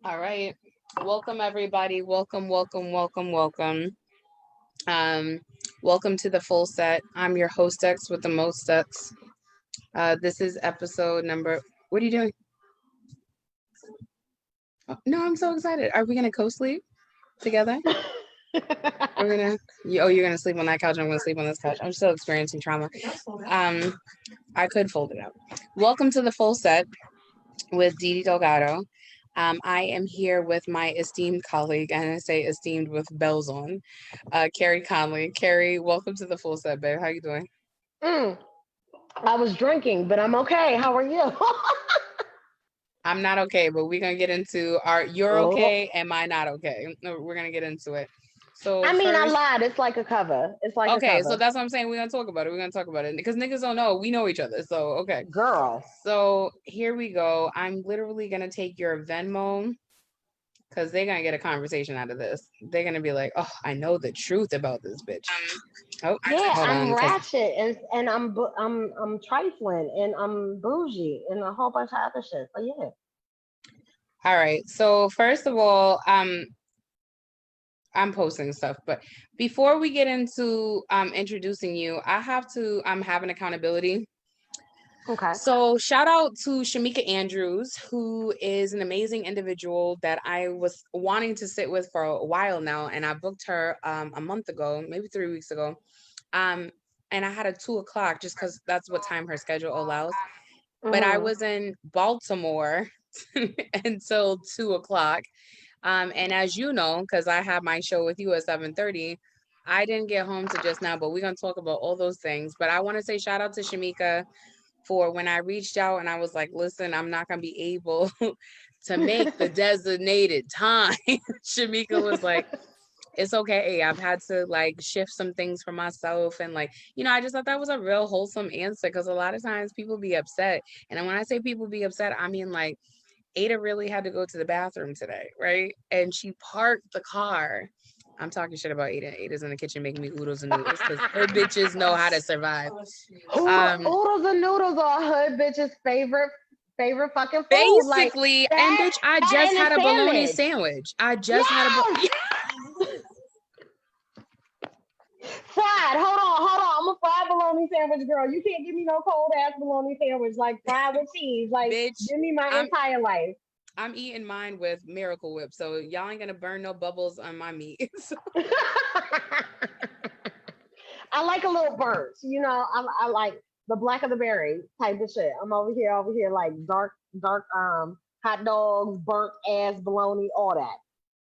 All right. Welcome everybody. Welcome. Um, Welcome to the full set. I'm your hostess with the most sets. This is episode number. What are you doing? Oh, no, I'm so excited. Are we gonna co-sleep together? We're gonna. You're gonna sleep on that couch. I'm gonna sleep on this couch. I'm still experiencing trauma. Um, I could fold it up. Welcome to the full set with Didi Delgado. I am here with my esteemed colleague, and I say esteemed with bells on, Kari Conley. Kari, welcome to the full set, babe. How you doing? Mm, I was drinking, but I'm okay. How are you? I'm not okay, but we're gonna get into our you're Oh, okay, am I not okay? No, we're gonna get into it. So I mean, I first, lied. It's like a cover. It's like a okay, so cover. that's what I'm saying. We're gonna talk about it. We're gonna talk about it because niggas don't know. We know each other. So okay. Girl. So here we go. I'm literally gonna take your Venmo because they're gonna get a conversation out of this. They're gonna be like, "Oh, I know the truth about this bitch." Oh, Yeah, hold I'm on, because ratchet and I'm trifling and I'm bougie and a whole bunch of other shit. But yeah. all right. So first of all, I'm posting stuff, but before we get into introducing you, I have to have an accountability. Okay. So shout out to Shamika Andrews, who is an amazing individual that I was wanting to sit with for a while now, and I booked her a month ago, maybe 3 weeks ago. Um, and I had a 2 o'clock just because that's what time her schedule allows. But I Mhm. was in Baltimore until 2 o'clock. And as you know, because I have my show with you at 7:30, I didn't get home to just now, but we're gonna talk about all those things. But I want to say shout out to Shamika for when I reached out and I was like, listen, I'm not gonna be able to make the designated time. Shamika was like, it's okay. I've had to like shift some things for myself. And like, I just thought that was a real wholesome answer because a lot of times people be upset. And when I say people be upset, I mean like Ada really had to go to the bathroom today, right? And she parked the car. I'm talking shit about Ada. Ada's in the kitchen making me oodles and noodles because her bitches know how to survive. Um, Oodles and noodles are hood bitch's favorite fucking food. Like Basically, and that bitch, I that just and had a a bologna sandwich. sandwich. I just had a Yes. Fried. Hold on. I'm a fried bologna sandwich girl. You can't give me no cold ass bologna sandwich like fried with cheese. Like bitch. give me my I'm entire life. I'm eating mine with Miracle Whip, so y'all ain't gonna burn no bubbles on my meat. I like a little burnt. I like the black of the berry type of shit. I'm over here like dark hot dogs, burnt ass bologna, all that.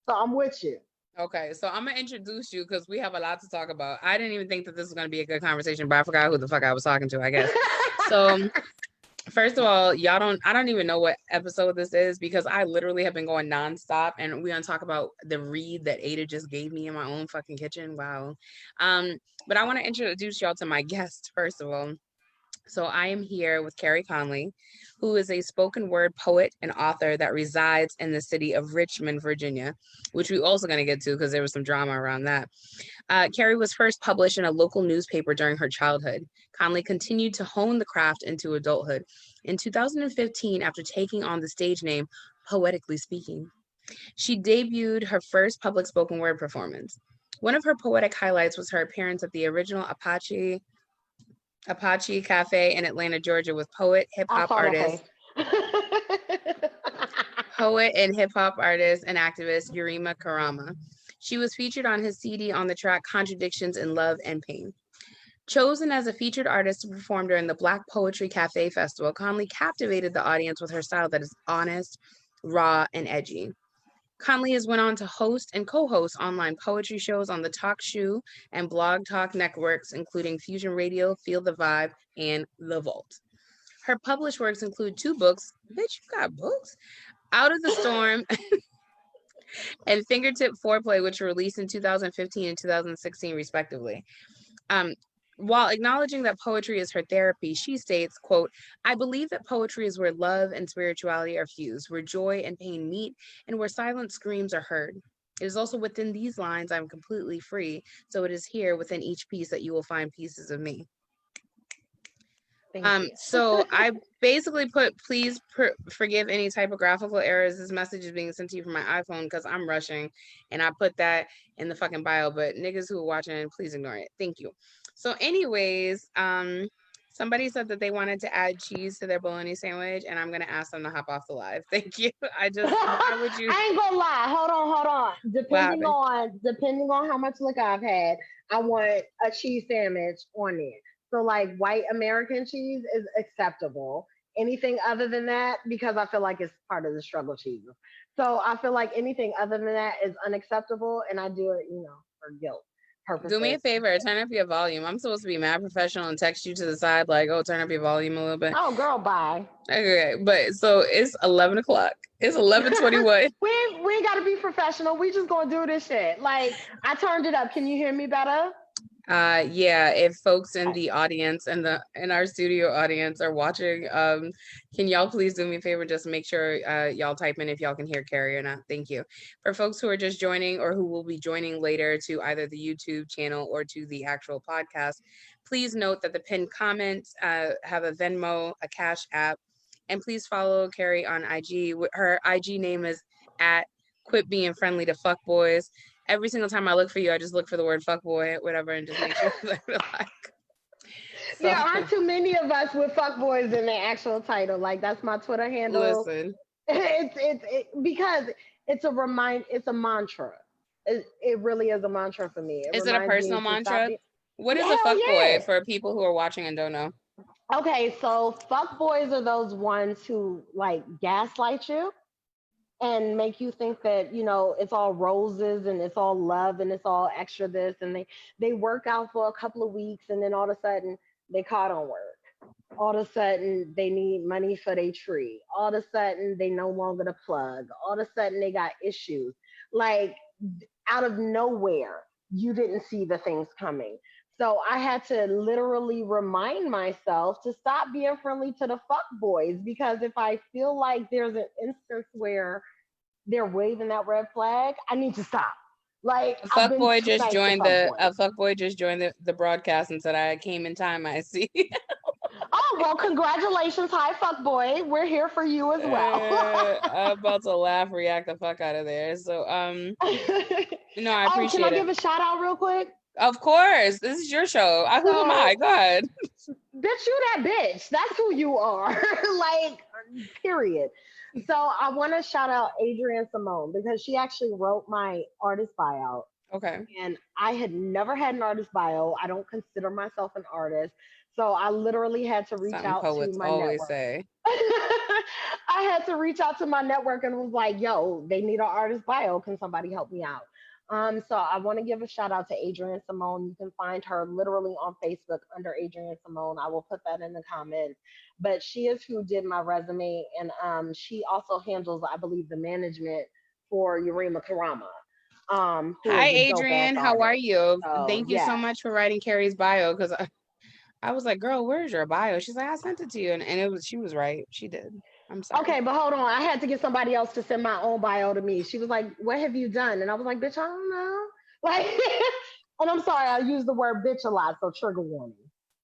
So I'm with you. Okay, so I'm gonna introduce you because we have a lot to talk about. I didn't even think that this was gonna be a good conversation, but I forgot who the fuck I was talking to, I guess. So first of all, I don't even know what episode this is because I literally have been going nonstop and we're gonna talk about the read that Ada just gave me in my own fucking kitchen. Wow. Um, but I want to introduce y'all to my guest first of all. So I am here with Kari Conley, who is a spoken word poet and author that resides in the city of Richmond, Virginia, which we're also going to get to because there was some drama around that. Kari was first published in a local newspaper during her childhood. Conley continued to hone the craft into adulthood. In 2015, after taking on the stage name Poetically Speaking, she debuted her first public spoken word performance. One of her poetic highlights was her appearance at the original Apachè Cafe in Atlanta, Georgia, with I saw that face. poet and hip hop artist and activist Yarima Karama. She was featured on his CD on the track Contradictions in Love and Pain. Chosen as a featured artist to perform during the Black Poetry Café Festival, Conley captivated the audience with her style that is honest, raw, and edgy. Conley has went on to host and co-host online poetry shows on the Talk Shoe and Blog Talk networks, including Fusion Radio, Feel the Vibe, and The Vault. Her published works include two books. Bitch, you got books? Out of the Storm and Fingertip Foreplay, which were released in 2015 and 2016, respectively. Um, while acknowledging that poetry is her therapy, she states, quote, I believe that poetry is where love and spirituality are fused, where joy and pain meet, and where silent screams are heard. It is also within these lines I'm completely free, so it is here within each piece that you will find pieces of me. Thank you. So I basically put, please forgive any typographical errors. This message is being sent to you from my iPhone because I'm rushing, and I put that in the fucking bio. But niggas who are watching, please ignore it. Thank you. So, anyways, somebody said that they wanted to add cheese to their bologna sandwich, and I'm gonna ask them to hop off the live. Thank you. Why would you? I ain't gonna lie. Hold on. What happened? Depending on how much liquor I've had, I want a cheese sandwich on it. So like white American cheese is acceptable. Anything other than that, because I feel like it's part of the struggle cheese. So I feel like anything other than that is unacceptable, and I do it, for guilt Do me a purposes. favor, turn up your volume. I'm supposed to be mad professional and text you to the side like, oh, turn up your volume a little bit. Oh, girl, bye. Okay, but so it's 11 o'clock. It's 11:21. we ain't gotta be professional. We just gonna do this shit. Like I turned it up. Can you hear me better? Yeah, if folks in the audience and in our studio audience are watching, can y'all please do me a favor, just make sure y'all type in if y'all can hear Kari or not. Thank you. For folks who are just joining or who will be joining later to either the YouTube channel or to the actual podcast, please note that the pinned comments have a Venmo, a Cashapp, and please follow Kari on IG. Her IG name is at Quit Being Friendly to Fuckboys. Every single time I look for you, I just look for the word fuckboy, whatever, and just make sure that I like. So, there aren't too many of us with fuckboys in the actual title. Like that's my Twitter handle. Listen, it's because it's a mantra. It really is a mantra for me. Is it a personal mantra? What is a fuckboy for people who are watching and don't know? Okay, so fuckboys are those ones who like gaslight you and make you think that it's all roses and it's all love and it's all extra this, and they work out for a couple of weeks and then all of a sudden they caught on work, all of a sudden they need money for their tree, all of a sudden they no longer the plug, all of a sudden they got issues, like out of nowhere you didn't see the things coming. So I had to literally remind myself to stop being friendly to the fuck boys, because if I feel like there's an instance where they're waving that red flag, I need to stop. Like a fuckboy just joined the broadcast and said, "I came in time. I see." Oh well, congratulations, hi fuckboy. We're here for you as well. I'm about to laugh, react the fuck out of there. So no, I appreciate it. Can I give a shout out real quick? Of course, this is your show. Who am I? Go ahead. Bitch, you that bitch. That's who you are. Like, period. So I want to shout out Adrienne Simone because she actually wrote my artist bio. Okay. And I had never had an artist bio. I don't consider myself an artist. So I literally had to reach out to my network. Say. I had to reach out to my network and was like, yo, they need an artist bio. Can somebody help me out? So I want to give a shout out to Adrienne Simone. You can find her literally on Facebook under Adrienne Simone. I will put that in the comments. But she is who did my resume, and she also handles, I believe, the management for Yarima Karama. Hi, Adrienne. How are you? Thank you so much for writing Kari's bio, because I was like, girl, where's your bio? She's like, I sent it to you, and she was right. She did. I'm sorry. Okay, but hold on. I had to get somebody else to send my own bio to me. She was like, what have you done? And I was like, bitch, I don't know. Like, and I'm sorry, I use the word bitch a lot, so trigger warning.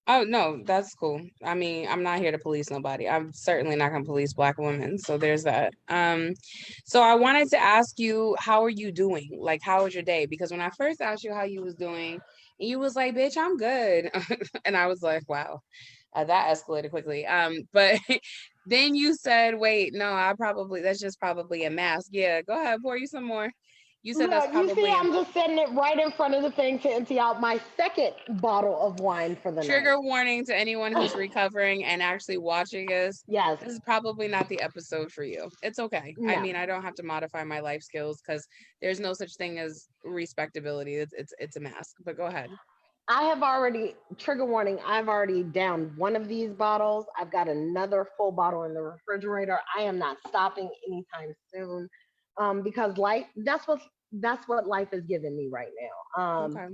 Oh, no, that's cool. I mean, I'm not here to police nobody. I'm certainly not going to police Black women. So there's that. So I wanted to ask you, how are you doing? Like, how was your day? Because when I first asked you how you was doing, and you was like, bitch, I'm good. And I was like, wow, that escalated quickly. But then you said, wait, no, that's just probably a mask. Yeah, go ahead, pour you some more. You said that's probably. You see, I'm just setting it right in front of the thing to empty out my second bottle of wine for the night. Trigger warning to anyone who's recovering and actually watching us. Yes. This is probably not the episode for you. It's okay. No. I mean, I don't have to modify my life skills because there's no such thing as respectability. It's a mask, but go ahead. I have already, trigger warning, I've already downed one of these bottles. I've got another full bottle in the refrigerator. I am not stopping anytime soon. Because life, that's what life is giving me right now. Okay.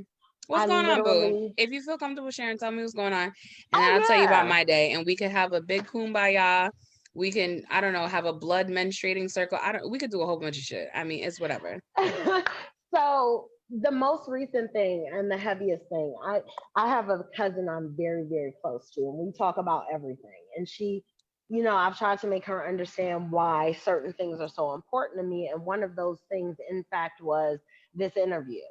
What's going on, boo? If you feel comfortable sharing, tell me what's going on, and I'll tell you about my day. And we could have a big kumbaya. We can, I don't know, have a blood menstruating circle. We could do a whole bunch of shit. I mean, it's whatever. So The most recent thing and the heaviest thing, I have a cousin I'm very, very close to, and we talk about everything. And she, I've tried to make her understand why certain things are so important to me. And one of those things, in fact, was this interview.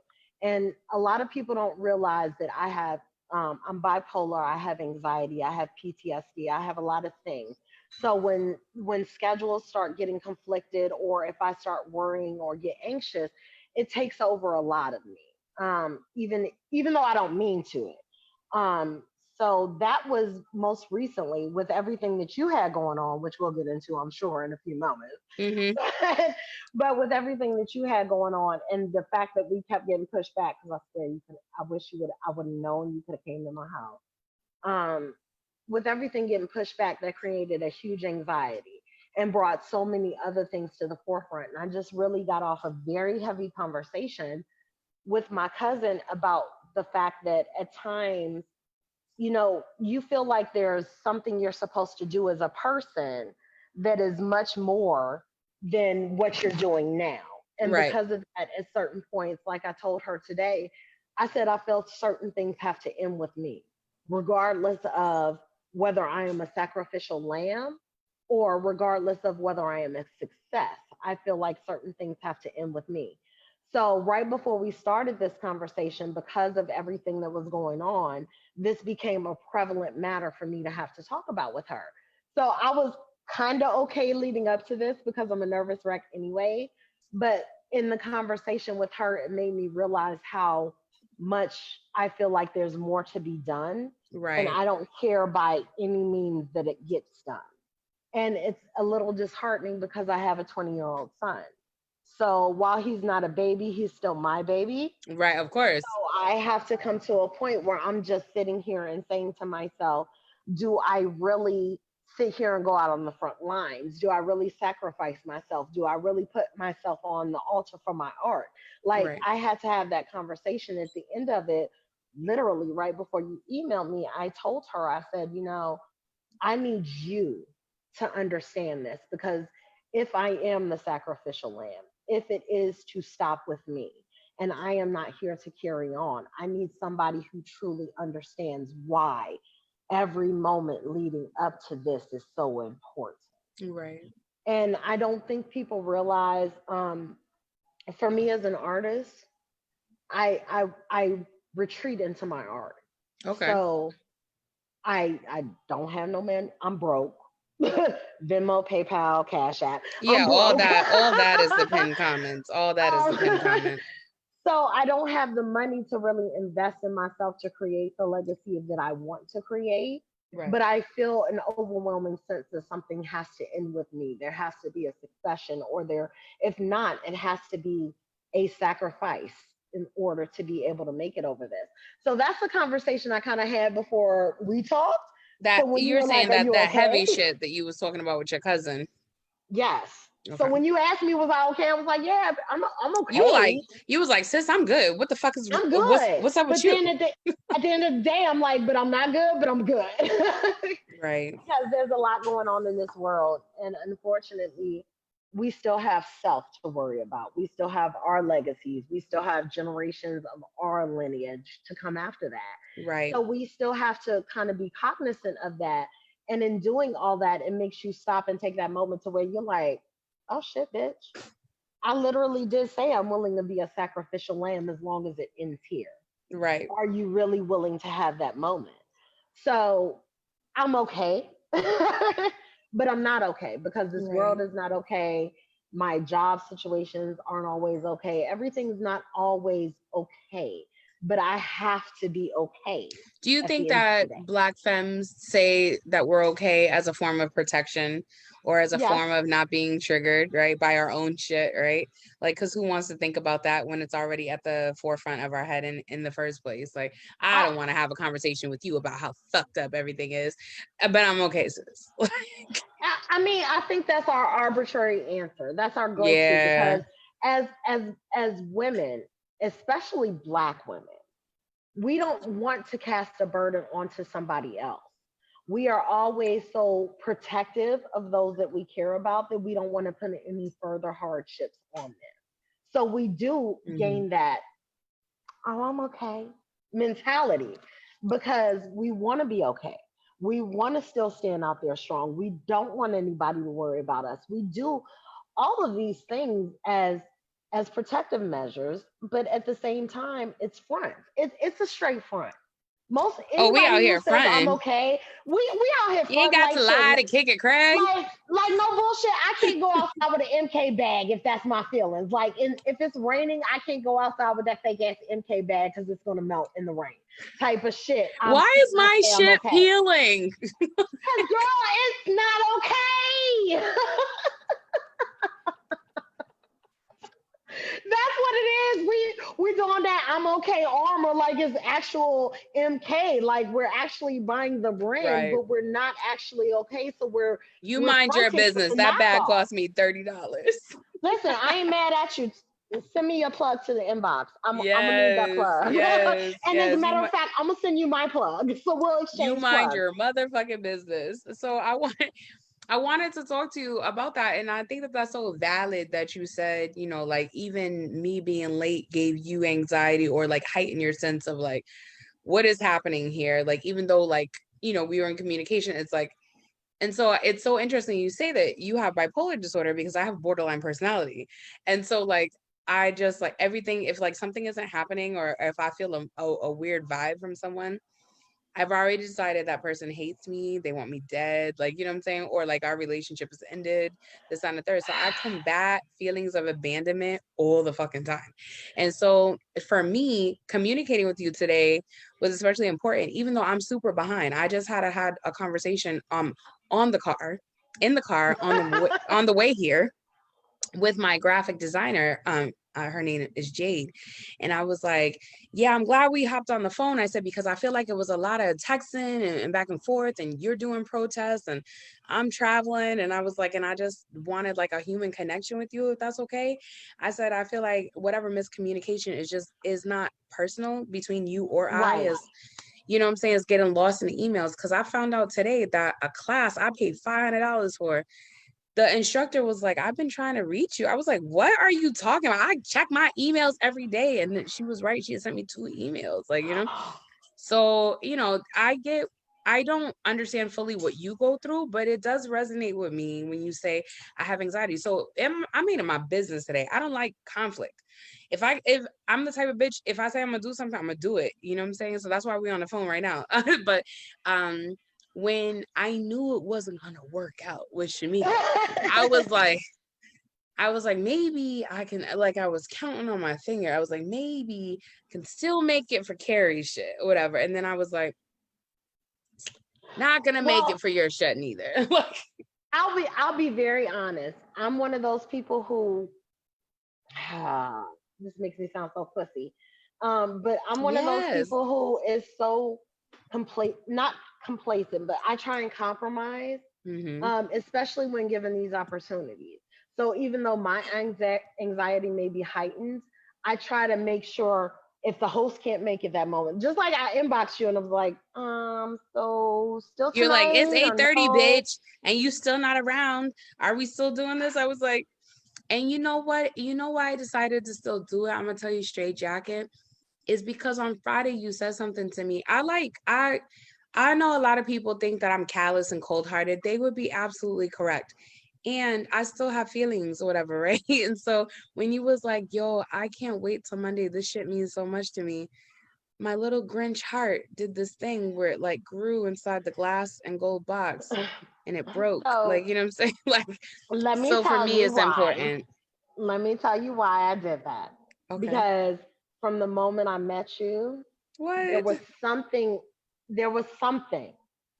And a lot of people don't realize that I'm bipolar, I have anxiety, I have PTSD, I have a lot of things. So when schedules start getting conflicted, or if I start worrying or get anxious, it takes over a lot of me. Even though I don't mean to it. Um, so that was most recently with everything that you had going on, which we'll get into, I'm sure, in a few moments. Mm-hmm. But with everything that you had going on, and the fact that we kept getting pushed back, because I swear I wish I would have known you could have came to my house. Um, with everything getting pushed back, that created a huge anxiety and brought so many other things to the forefront. And I just really got off a very heavy conversation with my cousin about the fact that at times, you feel like there's something you're supposed to do as a person that is much more than what you're doing now. And Right. because of that, at certain points, like I told her today, I said I felt certain things have to end with me, regardless of whether I am a sacrificial lamb or regardless of whether I am a success. I feel like certain things have to end with me. So, right before we started this conversation, because of everything that was going on, this became a prevalent matter for me to have to talk about with her. So I was kind of okay leading up to this because I'm a nervous wreck anyway. But in the conversation with her, it made me realize how much I feel like there's more to be done. And Right. I don't care by any means that it gets done. And it's a little disheartening because I have a 20-year-old son. So while he's not a baby, he's still my baby. Right. Of course. I have to come to a point where I'm just sitting here and saying to myself, do I really sit here and go out on the front lines? Do I really sacrifice myself? Do I really put myself on the altar for my art? Like, Right. I had to have that conversation at the end of it, literally right before you emailed me. I told her, I said, I need you to understand this, because if I am the sacrificial lamb, if it is to stop with me, and I am not here to carry on, I need somebody who truly understands why every moment leading up to this is so important. Right. And I don't think people realize, for me as an artist, I retreat into my art. Okay. So I don't have no man. I'm broke. Venmo, PayPal, Cash App. Yeah, I'm all broke. that, all that is the pin comments. All that is the pin um, comment. so I don't have the money to really invest in myself to create the legacy that I want to create. Right. But I feel an overwhelming sense that something has to end with me. There has to be a succession, or if not, it has to be a sacrifice in order to be able to make it over this. So that's the conversation I kind of had before we talked. So That when you you're were like, saying "Are that you that okay?" heavy shit that you was talking about with your cousin. Yes. So Okay. when you asked me, was I okay? I was like, "Yeah, I'm You were like, okay. you was like, sis, I'm good. What the fuck is I'm what's good." what's up with But you? then at the end of the day, I'm like, "But I'm not good, but I'm good." Right. Because there's a lot going on in this world, and unfortunately, we still have self to worry about. We still have our legacies. We still have generations of our lineage to come after that. Right. So we still have to kind of be cognizant of that. And in doing all that, it makes you stop and take that moment to where you're like, "Oh shit, bitch. I literally did say I'm willing to be a sacrificial lamb as long as it ends here. Right. Are you really willing to have that moment?" So I'm okay, but I'm not okay because this Right. world is not okay. My job situations aren't always okay. Everything's not always okay, but I have to be okay Do you at think the end of the that day. Black femmes say that we're okay as a form of protection or as a Yes. form of not being triggered, right, by our own shit, right? Like, because who wants to think about that when it's already at the forefront of our head in the first place? Like, I I, don't want to have a conversation with you about how fucked up everything is, but I'm okay, sis. I mean, I think that's our arbitrary answer. That's our go-to Yeah. because as women, especially Black women, we don't want to cast a burden onto somebody else. We are always so protective of those that we care about that we don't want to put any further hardships on them. So we do Hmm. gain that oh, I'm okay mentality because we want to be okay. We want to still stand out there strong. We don't want anybody to worry about us. We do all of these things as protective measures, but at the same time, it's front. It's a straight front. Most Oh, we out anybody who here says I'm fronting. okay, we out here You ain't fronting got like to shit. lie to kick it, Craig. Like no bullshit. I can't go outside with an MK bag if that's my feelings. If it's raining, I can't go outside with that fake ass MK bag because it's gonna melt in the rain. Type of shit. Why is my I'm shit okay. peeling? Cause girl, it's not okay. That's what it is. We doing that I'm okay armor like it's actual MK. Like we're actually buying the brand, Right. but we're not actually okay. So You we're mind your fronting for business. the That bag knockoff. cost me $30. Listen, I ain't mad at you. Send me your plug to the inbox. I'm gonna need that Yes, plug. yes, And as a yes. matter of fact, I'm gonna send you my plug. So we'll You exchange mind plugs. your motherfucking business. So I wanted to talk to you about that, and I think that that's so valid that you said, like even me being late gave you anxiety or like heighten your sense of like what is happening here. Like even though like we were in communication, it's like, and so it's so interesting you say that you have bipolar disorder because I have borderline personality, and so like I just like everything if like something isn't happening or if I feel a weird vibe from someone. I've already decided that person hates me. They want me dead. Like, you know what I'm saying? Or like our relationship has ended, this, and the third. So I combat feelings of abandonment all the fucking time. And so for me, communicating with you today was especially important, even though I'm super behind. I just had a conversation on the car, in the car on the way here with my graphic designer. Her name is Jade. And I was like, yeah, I'm glad we hopped on the phone. I said, because I feel like it was a lot of texting and back and forth, and you're doing protests and I'm traveling. And I was like, and I just wanted like a human connection with you, if that's okay. I said, I feel like whatever miscommunication is not personal between you or I, Right. is, you know what I'm saying, is getting lost in the emails. Cause I found out today that a class I paid $500 for, the instructor was like, I've been trying to reach you. I was like, what are you talking about? I check my emails every day. And then she was right. She had sent me 2 emails, like, So, I don't understand fully what you go through, but it does resonate with me when you say I have anxiety. So I made it my business today. I don't like conflict. If I'm the type of bitch, if I say I'm gonna do something, I'm gonna do it. You know what I'm saying? So that's why we're on the phone right now. But um when I knew it wasn't gonna work out with Shamika, I was like, maybe I can, like, I was counting on my finger. I was like, maybe I can still make it for Carrie's shit or whatever. And then I was like, not gonna make it Well, for your shit neither. Like, I'll be very honest. I'm one of those people who this makes me sound so pussy. But I'm one of those yes. people who is so not complacent, but I try and compromise, Mm-hmm. especially when given these opportunities. So even though my anxiety may be heightened, I try to make sure if the host can't make it that moment, just like I inboxed you and I was like, so still You're like, it's tonight or 8:30, no? bitch, and you still not around. Are we still doing this? I was like, and you know what? You know why I decided to still do it? I'm gonna tell you straight, jacket. Is because on Friday you said something to me. I know a lot of people think that I'm callous and cold-hearted. They would be absolutely correct. And I still have feelings or whatever, right? And so when you was like, yo, I can't wait till Monday. This shit means so much to me. My little Grinch heart did this thing where it like grew inside the glass and gold box and it broke. So Like, you know what I'm saying? Like, let me so for tell me, you it's why. important. Let me tell you why I did that. Okay. Because from the moment I met you, there What? was something, there was something.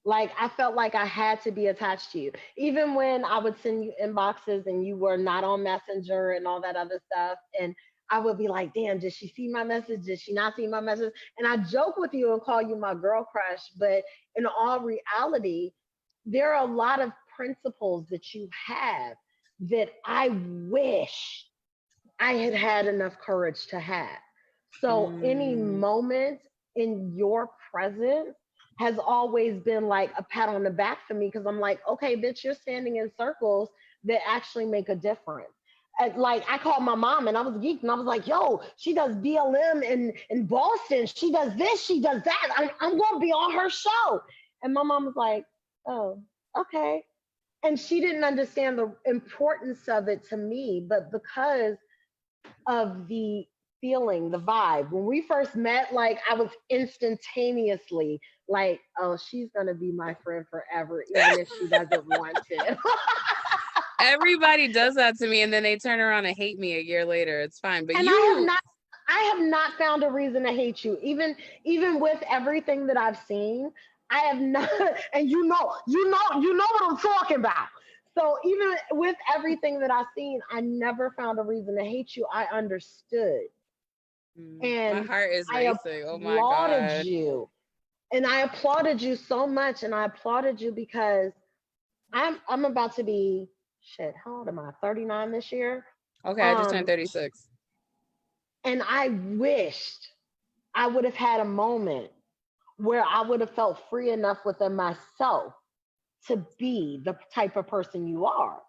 Like I felt like I had to be attached to you. Even when I would send you inboxes and you were not on Messenger and all that other stuff. And I would be like, damn, did she see my message? Did she not see my message? And I joke with you and call you my girl crush. But in all reality, there are a lot of principles that you have that I wish I had had enough courage to have. So any Mm, moment in your presence has always been like a pat on the back for me because I'm like, okay, bitch, you're standing in circles that actually make a difference. Like I called my mom and I was geeked and I was like, yo, she does BLM in Boston. She does this, she does that. I'm gonna be on her show. And my mom was like, oh, okay. And she didn't understand the importance of it to me, but because of the feeling, the vibe. When we first met, like I was instantaneously like, oh, she's gonna be my friend forever, even if she doesn't want to. Everybody does that to me, and then they turn around and hate me a year later. It's fine, but And you, I have not found a reason to hate you. Even with everything that I've seen, I have not and you know what I'm talking about. So even with everything that I've seen, I never found a reason to hate you. I understood. my And heart is I racing. Oh my applauded God. you. And I applauded you so much. And I applauded you because I'm about to be shit, how old am I? 39 this year. Okay, I just turned Um, 36. and I wished I would have had a moment where I would have felt free enough within myself to be the type of person you are.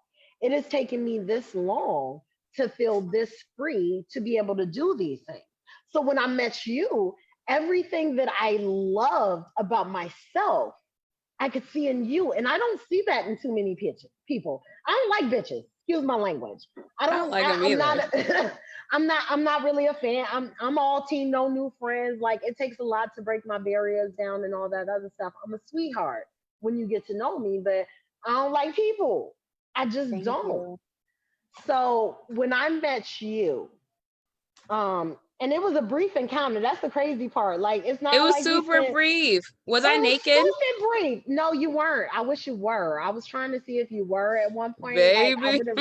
It has taken me this long to feel this free to be able to do these things. So when I met you, everything that I loved about myself, I could see in you. And I don't see that in too many people. I don't like bitches. Excuse my language. I don't like them I'm either. not I'm not really a fan. I'm all team no new friends. Like it takes a lot to break my barriers down and all that other stuff. I'm a sweetheart when you get to know me, but I don't like people. I just Thank don't. you. So when I met you, and it was a brief encounter. That's the crazy part. Like it's It not was like we super spent brief. Was I it was naked? stupid brief. No, you weren't. I wish you were. I was trying to see if you were at one point. Like I Baby. would have.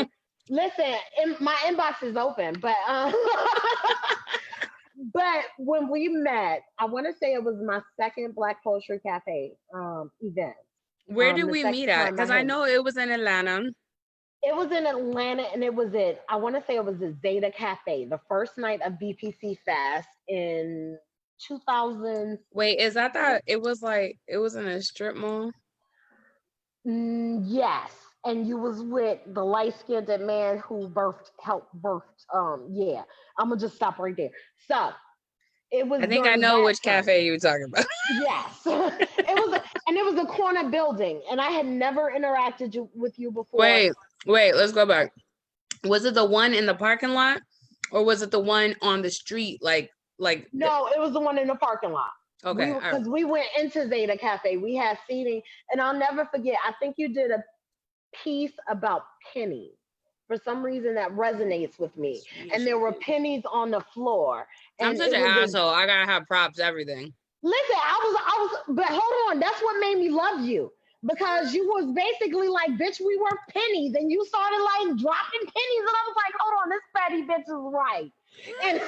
Listen, my inbox is open, but but when we met, I want to say it was my second Black Poetry Cafe event. Where did The we second meet at? time I Because I had know it was in Atlanta. it was in Atlanta and it was at I want to say it was the Zeta Cafe, the first night of BPC Fest in 2000. Wait, is that it was like it was in a strip mall? Yes, and you was with the light skinned man who helped birthed. Yeah, I'm gonna just stop right there. So it was I think I during know that which time. cafe you're talking about. Yes, and it was a corner building, and I had never interacted with you before. Wait, let's go back. Was it the one in the parking lot, or was it the one on the street? No, it was the one in the parking lot. Okay, all right. Because we went into Zeta Cafe, we had seating, and I'll never forget. I think you did a piece about pennies. For some reason, that resonates with me. And there were pennies on the floor, I'm and such it an was a asshole. I gotta have props, everything. listen. But hold on. That's what made me love you because you was basically like, bitch, we were pennies, and you started like dropping pennies, and I was like, hold on, this petty bitch is right. And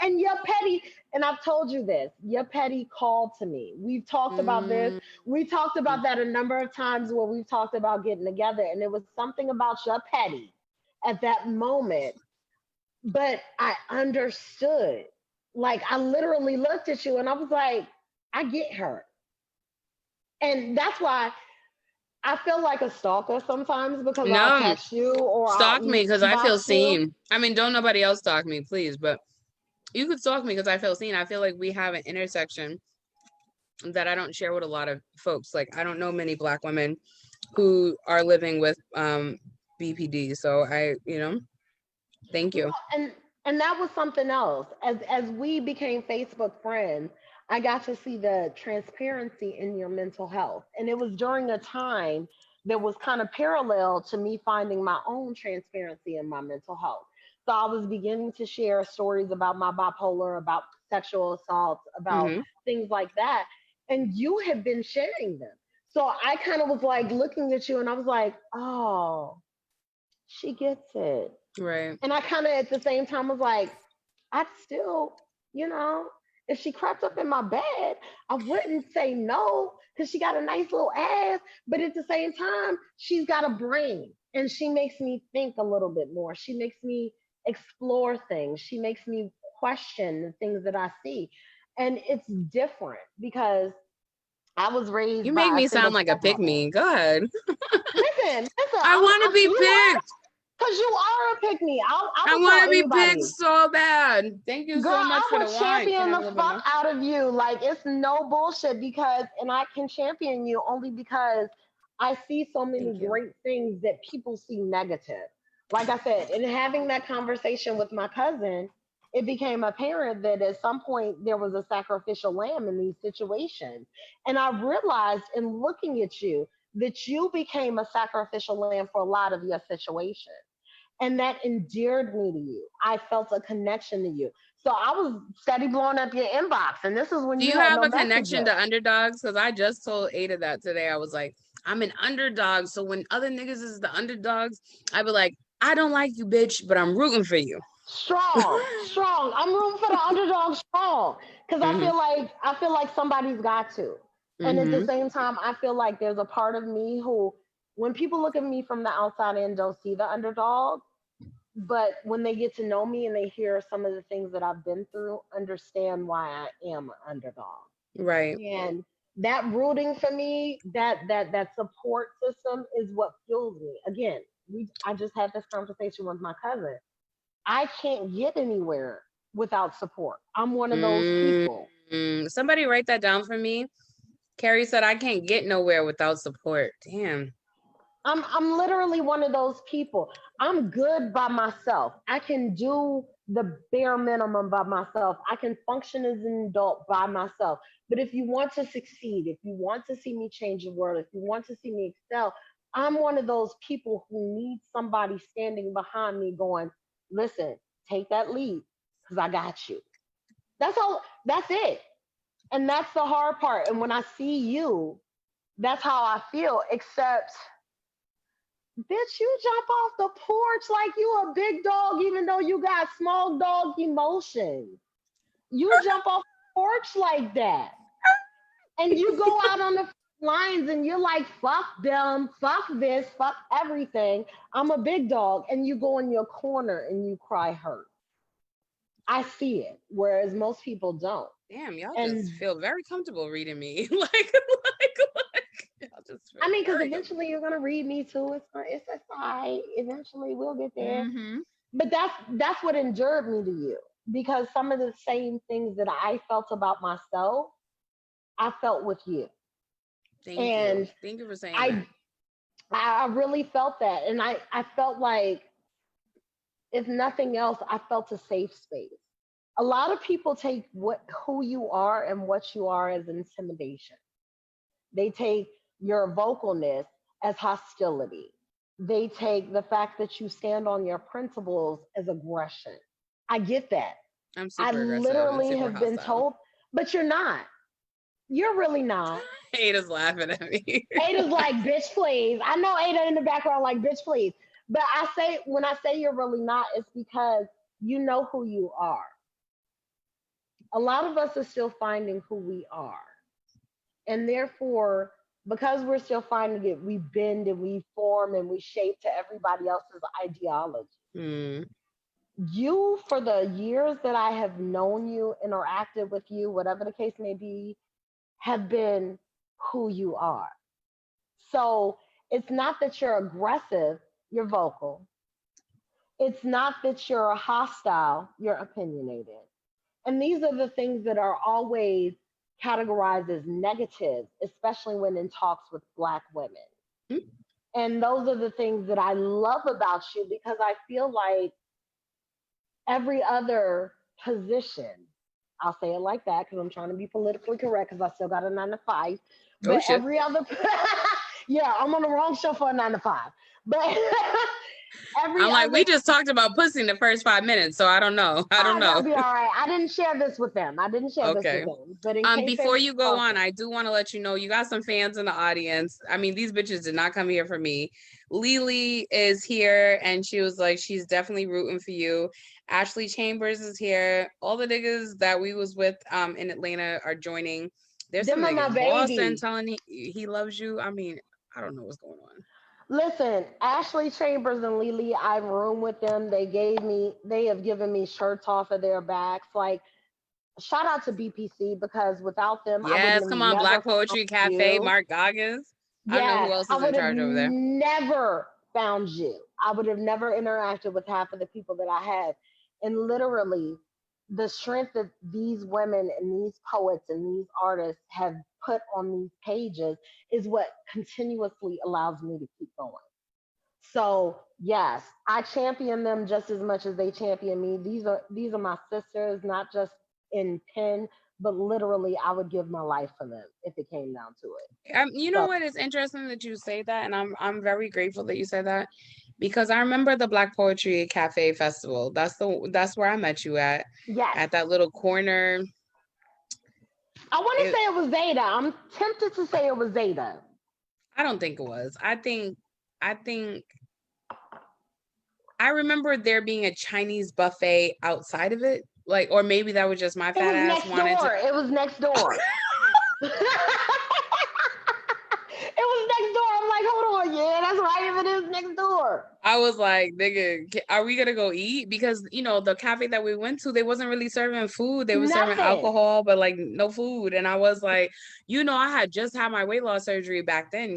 and your petty, and I've told you this, your petty called to me. We've talked about this. We talked about that a number of times where we've talked about getting together, and it was something about your petty at that moment. But I understood. Like I literally looked at you and I was like, I get her. And that's why I feel like a stalker sometimes because I'll No, text you or stalk me I'll because I inbox feel you. seen. I mean, don't nobody else stalk me, please, but you could stalk me because I feel seen. I feel like we have an intersection that I don't share with a lot of folks. Like I don't know many Black women who are living with BPD. So thank Well, you. and that was something else. As we became Facebook friends, I got to see the transparency in your mental health. And it was during a time that was kind of parallel to me finding my own transparency in my mental health. So I was beginning to share stories about my bipolar, about sexual assaults, about Hmm. things like that. And you had been sharing them. So I kind of was like looking at you and I was like, oh, she gets it. Right. And I kind of at the same time was like, I'd still, you know, if she crept up in my bed, I wouldn't say no because she got a nice little ass. But at the same time, she's got a brain and she makes me think a little bit more. She makes me explore things. She makes me question the things that I see. And it's different because I was You raised make by a me single sound like a pick stepmother. me. Go ahead. Listen, I want to I'm be you are picked. Because you are a pick-me. I would want tell to be anybody. picked so bad. Thank you Girl, so much I for would the wine. champion Can I the have a fuck more? out of you. Like, it's no bullshit because, and I can champion you only because I see so many Thank you. great things that people see negative. Like I said, in having that conversation with my cousin, it became apparent that at some point there was a sacrificial lamb in these situations. And I realized in looking at you that you became a sacrificial lamb for a lot of your situations. And that endeared me to you. I felt a connection to you. So I was steady blowing up your inbox. And this is when Do you you had have no a connection messages. to underdogs? Because I just told Ada that today. I was like, I'm an underdog. So when other niggas is the underdogs, I be like, I don't like you, bitch, but I'm rooting for you. Strong, strong. I'm rooting for the underdog strong. Because Mm-hmm. I feel like somebody's got to. And at the Mm-hmm. same time, I feel like there's a part of me who, when people look at me from the outside in, don't see the underdog. But when they get to know me and they hear some of the things that I've been through, understand why I am an underdog. Right. And that rooting for me, that support system is what fuels me. Again, I just had this conversation with my cousin. I can't get anywhere without support. I'm one of those people. Somebody write that down for me. Carrie said I can't get nowhere without support. Damn. I'm literally one of those people. I'm good by myself. I can do the bare minimum by myself. I can function as an adult by myself. But if you want to succeed, if you want to see me change the world, if you want to see me excel, I'm one of those people who needs somebody standing behind me going, listen, take that lead because I got you. That's all. That's it. And that's the hard part. And when I see you, that's how I feel, except bitch, you jump off the porch like you a big dog, even though you got small dog emotions. You jump off the porch like that. And you go out on the lines and you're like, fuck them, fuck this, fuck everything. I'm a big dog. And you go in your corner and you cry hurt. I see it, whereas most people don't. Damn, y'all just And feel very comfortable reading me. Y'all just I feel mean, because very eventually you're gonna read me too. It's fine. Eventually we'll get there. Mm-hmm. But that's what endeared me to you because some of the same things that I felt about myself, I felt with you, Thank you. and Thank you for saying that. I I really felt that, and I felt like if nothing else, I felt a safe space. A lot of people take what who you are and what you are as intimidation. They take your vocalness as hostility. They take the fact that you stand on your principles as aggression. I get that. I'm I super aggressive and literally super have been hostile. told, but you're not. You're really not. Ada's laughing at me. Ada's like, bitch, please. I know Ada in the background, like, bitch, please. But when I say you're really not, it's because you know who you are. A lot of us are still finding who we are. And therefore, because we're still finding it, we bend and we form and we shape to everybody else's ideology. Mm. You, for the years that I have known you, interacted with you, whatever the case may be, have been who you are. So it's not that you're aggressive, you're vocal. It's not that you're hostile, you're opinionated. And these are the things that are always categorized as negative, especially when in talks with Black women. Mm. And those are the things that I love about you because I feel like every other position, I'll say it like that because I'm trying to be politically correct because I still got a 9 to 5. Oh But shit. every other, yeah, I'm on the wrong show for a 9 to 5. But every I'm like, other, we just talked about pussy in the first 5 minutes, so I don't know. I don't that'll know. be all right. I didn't share this with them. Okay. But in case they Before was you go on, talking, I do want to let you know you got some fans in the audience. I mean, these bitches did not come here for me. Lily is here and she was like, she's definitely rooting for you. Ashley Chambers is here. All the niggas that we was with in Atlanta are joining. There's some them are my nigga in Boston babies. telling he loves you. I mean, I don't know what's going on. Listen, Ashley Chambers and Lily, I room with them. They have given me shirts off of their backs. Like, shout out to BPC because without them, I would Yes, have come on, never Black found Poetry Cafe, you. Mark Goggins. I don't know who Yes, else I is in would have charge over there. never found you. I would have never interacted with half of the people that I have. And literally, the strength that these women and these poets and these artists have put on these pages is what continuously allows me to keep going. So yes, I champion them just as much as they champion me. These are my sisters, not just in pen, but literally I would give my life for them if it came down to it. You know So what? It's interesting that you say that, and I'm very grateful that you said that because I remember the Black Poetry Cafe Festival. That's where I met you yes, at that little corner. I want to It, say it was Zeta. I'm tempted to say it was Zeta. I don't think it was. I think I remember there being a Chinese buffet outside of it, like, or maybe that was just my It fat was ass next wanted to. door. It was next door. It was next door. I'm like, hold on, yeah, that's right. If it is next door. I was like, nigga, are we gonna go eat? Because the cafe that we went to, they wasn't really serving food. They were serving Nothing. alcohol, but like no food. And I was like, I had just had my weight loss surgery back then.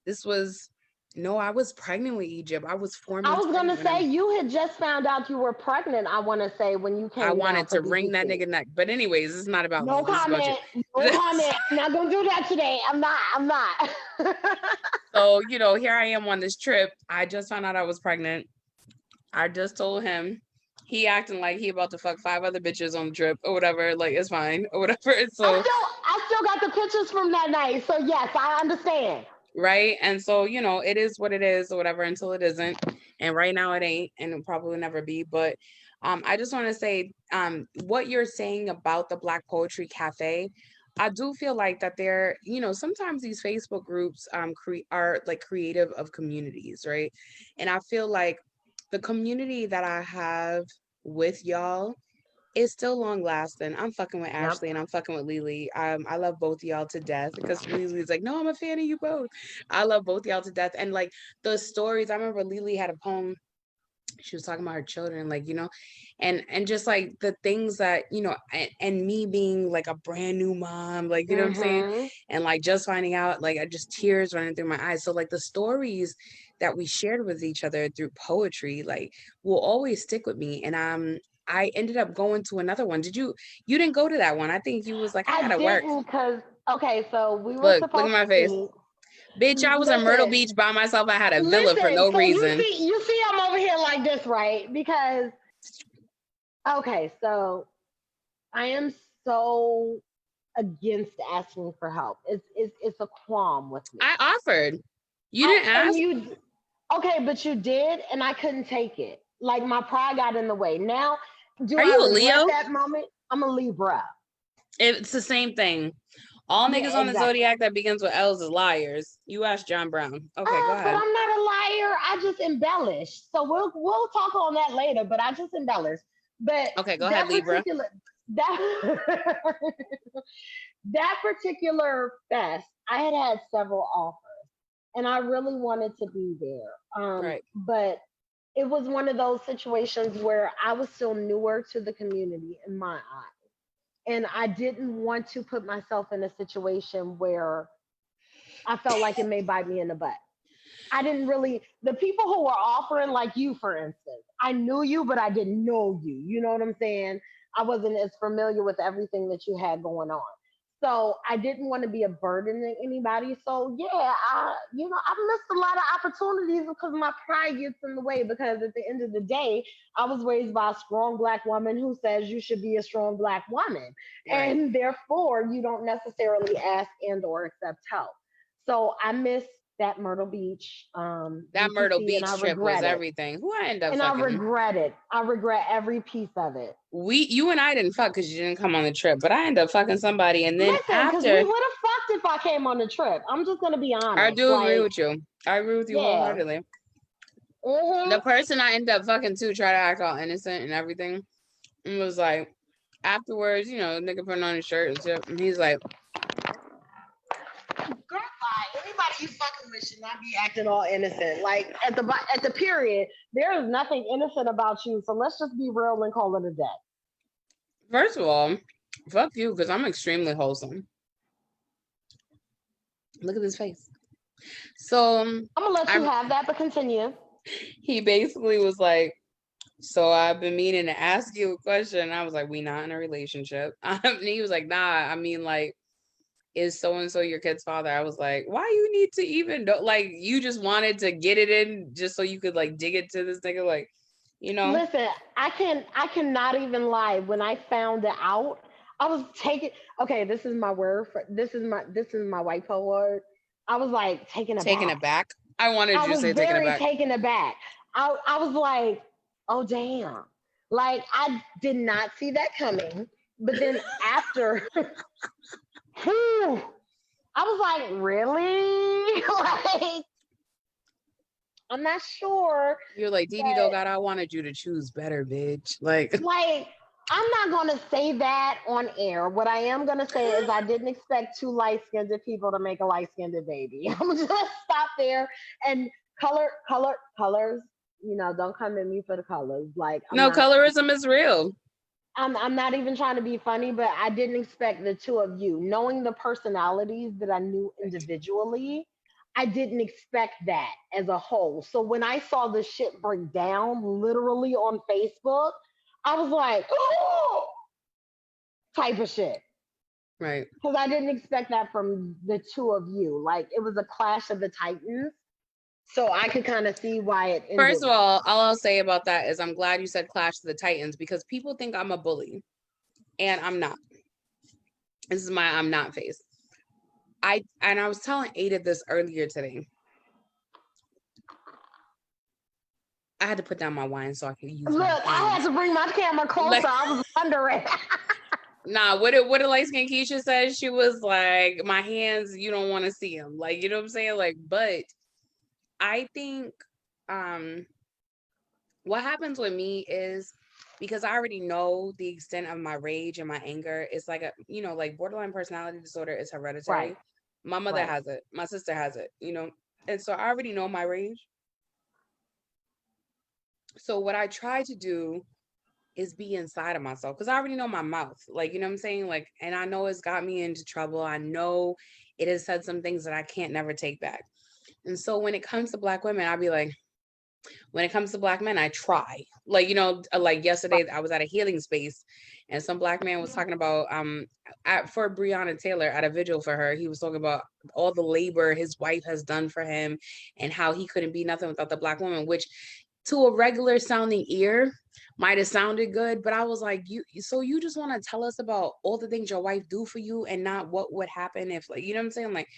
This was no, I was pregnant with Egypt. I was four I months was gonna pregnant when say you had just found out you were pregnant. I want to say when you I came down wanted for to wring that BPC. nigga neck. But anyways, it's not about me. No This is about you. comment. No comment. I'm not gonna do that today. I'm not. I'm not. So, here I am on this trip. I just found out I was pregnant. I just told him. He acting like he about to fuck 5 other bitches on the trip or whatever. Like, it's fine or whatever. So, I still got the pictures from that night. So yes, I understand. right. And so, it is what it is or whatever until it isn't. And right now it ain't and it'll probably never be. But I just want to say what you're saying about the Black Poetry Cafe. I do feel like that sometimes these Facebook groups are like creative of communities, right? And I feel like the community that I have with y'all is still long lasting. I'm fucking with Yep. Ashley and I'm fucking with Lily. I love both y'all to death because Lily's like, no, I'm a fan of you both. I love both y'all to death. And like the stories, I remember Lily had a poem. She was talking about her children, like, and just like the things that, and me being like a brand new mom, like, you know what I'm saying? Mm-hmm. And like just finding out, like, I just tears running through my eyes. So like the stories that we shared with each other through poetry, like, will always stick with me. And I ended up going to another one. You didn't go to that one? I think you was like, I I gotta work. didn't because okay, so we were Look at supposed my to face. meet. Bitch, I was in Myrtle Listen, Beach by myself. I had a villa for listen. no So reason. you see, I'm over here like this, right? Because okay, so I am so against asking for help. It's a qualm with me. I offered. You I didn't and ask? you okay, but you did, and I couldn't take it. Like my pride got in the way. Now, do Are I you a regret Leo? that moment? I'm a Libra. It's the same thing. All Yeah, niggas on the exactly. zodiac that begins with L's is liars. You ask John Brown. Okay, go But ahead. I'm not a liar. I just embellish. So we'll talk on that later. But I just embellish. But Okay, go ahead, that Libra. particular that that particular fest, I had several offers, and I really wanted to be there. Right. But it was one of those situations where I was still newer to the community in my eyes, and I didn't want to put myself in a situation where I felt like it may bite me in the butt. I didn't really the people who were offering, like you, for instance, I knew you, but I didn't know you. You know what I'm saying? I wasn't as familiar with everything that you had going on. So I didn't want to be a burden to anybody. So yeah, I missed a lot of opportunities because my pride gets in the way. Because at the end of the day, I was raised by a strong black woman who says you should be a strong black woman, Right. and therefore you don't necessarily ask and or accept help. So I missed that Myrtle Beach That Myrtle BPC, and I Beach trip was regret it. everything. Who I end up And I fucking? regret it. I regret every piece of it. You and I didn't fuck because you didn't come on the trip, but I ended up fucking somebody. And then Listen, because we after, would have fucked if I came on the trip. I'm just gonna be I honest. do agree Like, with you. I agree with you yeah. wholeheartedly. The Mm-hmm. person I ended up fucking too tried to act all innocent and everything. And was like, afterwards, nigga putting on his shirt and shit. And he's like, Girl, bye. Anybody you fucking with should not be acting all innocent. Like at the period, there is nothing innocent about you. So let's just be real and call it a day. first of all, fuck you, because I'm extremely wholesome. Look at this face. So I'm gonna let you have that, but continue. he basically was like, so I've been meaning to ask you a question. I was like, we not in a relationship. And he was like, nah, I mean, like, is so and so your kid's father? I was like, why you need to even know? Like, you just wanted to get it in just so you could like dig it to this nigga, like, you know? Listen, I cannot even lie. When I found it out, I was taking. Okay, this is my word for this is my white code word. I was like taken Taken aback. aback. I wanted I you to was say taken very aback. taken aback. I was like, oh damn. Like I did not see that coming. But then after whew, I was like, really? Like I'm not sure You're like, Didi that God, I wanted you to choose better, bitch. Like, like I'm not gonna say that on air. What I am gonna say is I didn't expect two light-skinned people to make a light-skinned baby. I'm just gonna stop there and colors. You know, don't come at me for the colors. Like no, colorism is real. I'm not even trying to be funny, but I didn't expect the two of you. Knowing the personalities that I knew individually, I didn't expect that as a whole. So when I saw the shit break down literally on Facebook, I was like, oh, type of shit. Right. Because I didn't expect that from the two of you. Like it was a clash of the titans. So I could kind of see why it ended. First of all I'll say about that is I'm glad you said Clash of the Titans because people think I'm a bully and I'm not. This is my I'm not face. I was telling Ada this earlier today. I had to put down my wine so I could use Look, my I had hands. to bring my camera closer. Like, I was wondering. nah, what did light skin Keisha said? She was like, my hands, you don't want to see them. Like, you know what I'm saying? Like, but I think um what happens with me is because I already know the extent of my rage and my anger, it's like a like borderline personality disorder is Right, hereditary. My mother right. has it, my sister has it, and so I already know my rage. So what I try to do is be inside of myself because I already know my mouth. Like, you know what I'm saying? Like, and I know it's got me into trouble. I know it has said some things that I can't never take back. And so when it comes to Black women, I'll be like, when it comes to Black men, I try. Like, like yesterday I was at a healing space and some Black man was talking about for Breonna Taylor at a vigil for her. He was talking about all the labor his wife has done for him and how he couldn't be nothing without the Black woman, which to a regular sounding ear might have sounded good, but I was like, you just want to tell us about all the things your wife do for you and not what would happen if, like, you know what I'm saying? Like,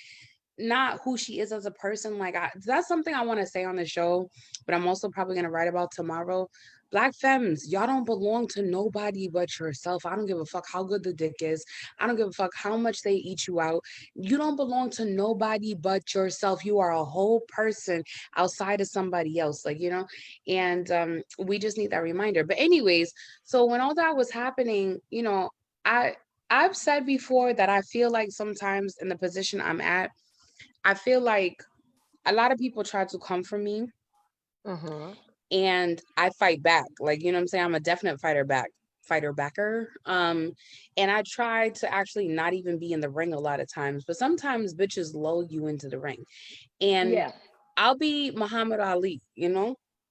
not who she is as a person. Like, that's something I want to say on the show, but I'm also probably going to write about tomorrow. Black femmes, y'all don't belong to nobody but yourself. I don't give a fuck how good the dick is. I don't give a fuck how much they eat you out. You don't belong to nobody but yourself. You are a whole person outside of somebody else, like, and we just need that reminder. But anyways, so when all that was happening, I I've said before that I feel like sometimes in the position I'm at, I feel like a lot of people try to come for me Mm-hmm. and I fight back. Like, you know what I'm saying? I'm a definite fighter backer. And I try to actually not even be in the ring a lot of times, but sometimes bitches lull you into the ring. And Yeah. I'll be Muhammad Ali,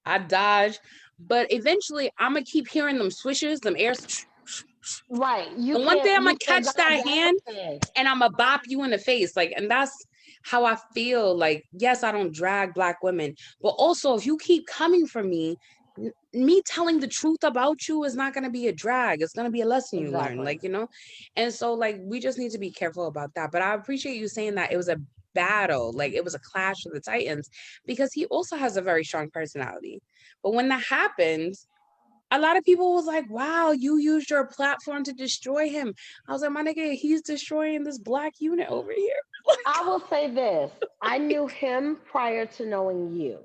I dodge, but eventually I'm gonna keep hearing them swishes, them airs. Right. And one day I'm You gonna can't catch dodge that hand everything. and I'm gonna bop you in the face. Like, and that's how I feel. Like, yes, I don't drag Black women, but also if you keep coming for me, me telling the truth about you is not gonna be a drag. It's gonna be a lesson you learn. Exactly. Like, and so like we just need to be careful about that. But I appreciate you saying that it was a battle, like it was a clash of the Titans, because he also has a very strong personality. But when that happens, a lot of people was like, wow, you used your platform to destroy him. I was like, my nigga, he's destroying this Black unit over here. I will say this. I knew him prior to knowing you.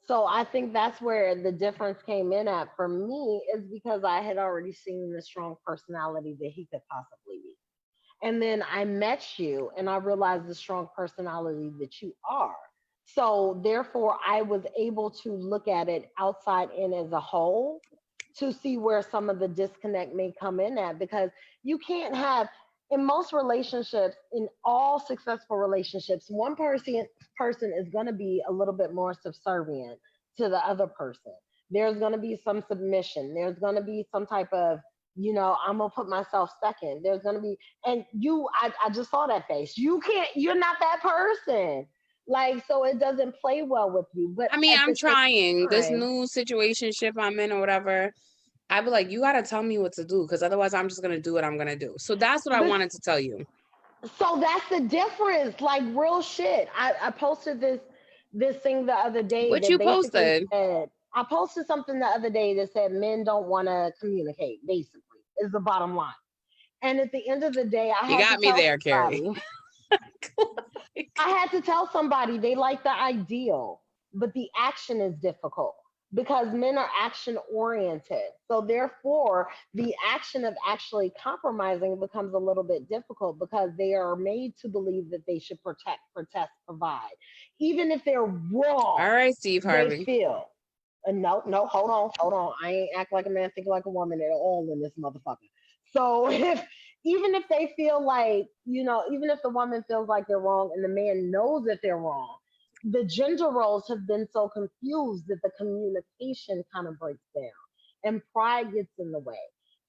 So I think that's where the difference came in at for me is because I had already seen the strong personality that he could possibly be. And then I met you and I realized the strong personality that you are. So therefore, I was able to look at it outside in as a whole to see where some of the disconnect may come in at because you can't have in most relationships, in all successful relationships, one person is going to be a little bit more subservient to the other person. There's going to be some submission. There's going to be some type of, I'm gonna put myself second. There's gonna be, and I just saw that face. You're not that person. Like, so it doesn't play well with you. But I mean, at I'm the same trying this time, new situationship I'm in or whatever. I'd be like, you got to tell me what to do because otherwise I'm just going to do what I'm going to do. So that's what I but wanted to tell you. so that's the difference. Like real shit. I posted this thing the other day What that you basically posted? said, I posted something the other day that said men don't want to communicate, basically, is the bottom line. And at the end of the day, You got me there, Kari. I had to tell somebody they like the ideal, but the action is difficult because men are action oriented. So therefore, the action of actually compromising becomes a little bit difficult because they are made to believe that they should protect, protest, provide. Even if they're wrong, All right, Steve they Harvey. feel. No, no, hold on. I ain't act like a man, think like a woman at all in this motherfucker. So if even if they feel like, even if the woman feels like they're wrong and the man knows that they're wrong, the gender roles have been so confused that the communication kind of breaks down and pride gets in the way.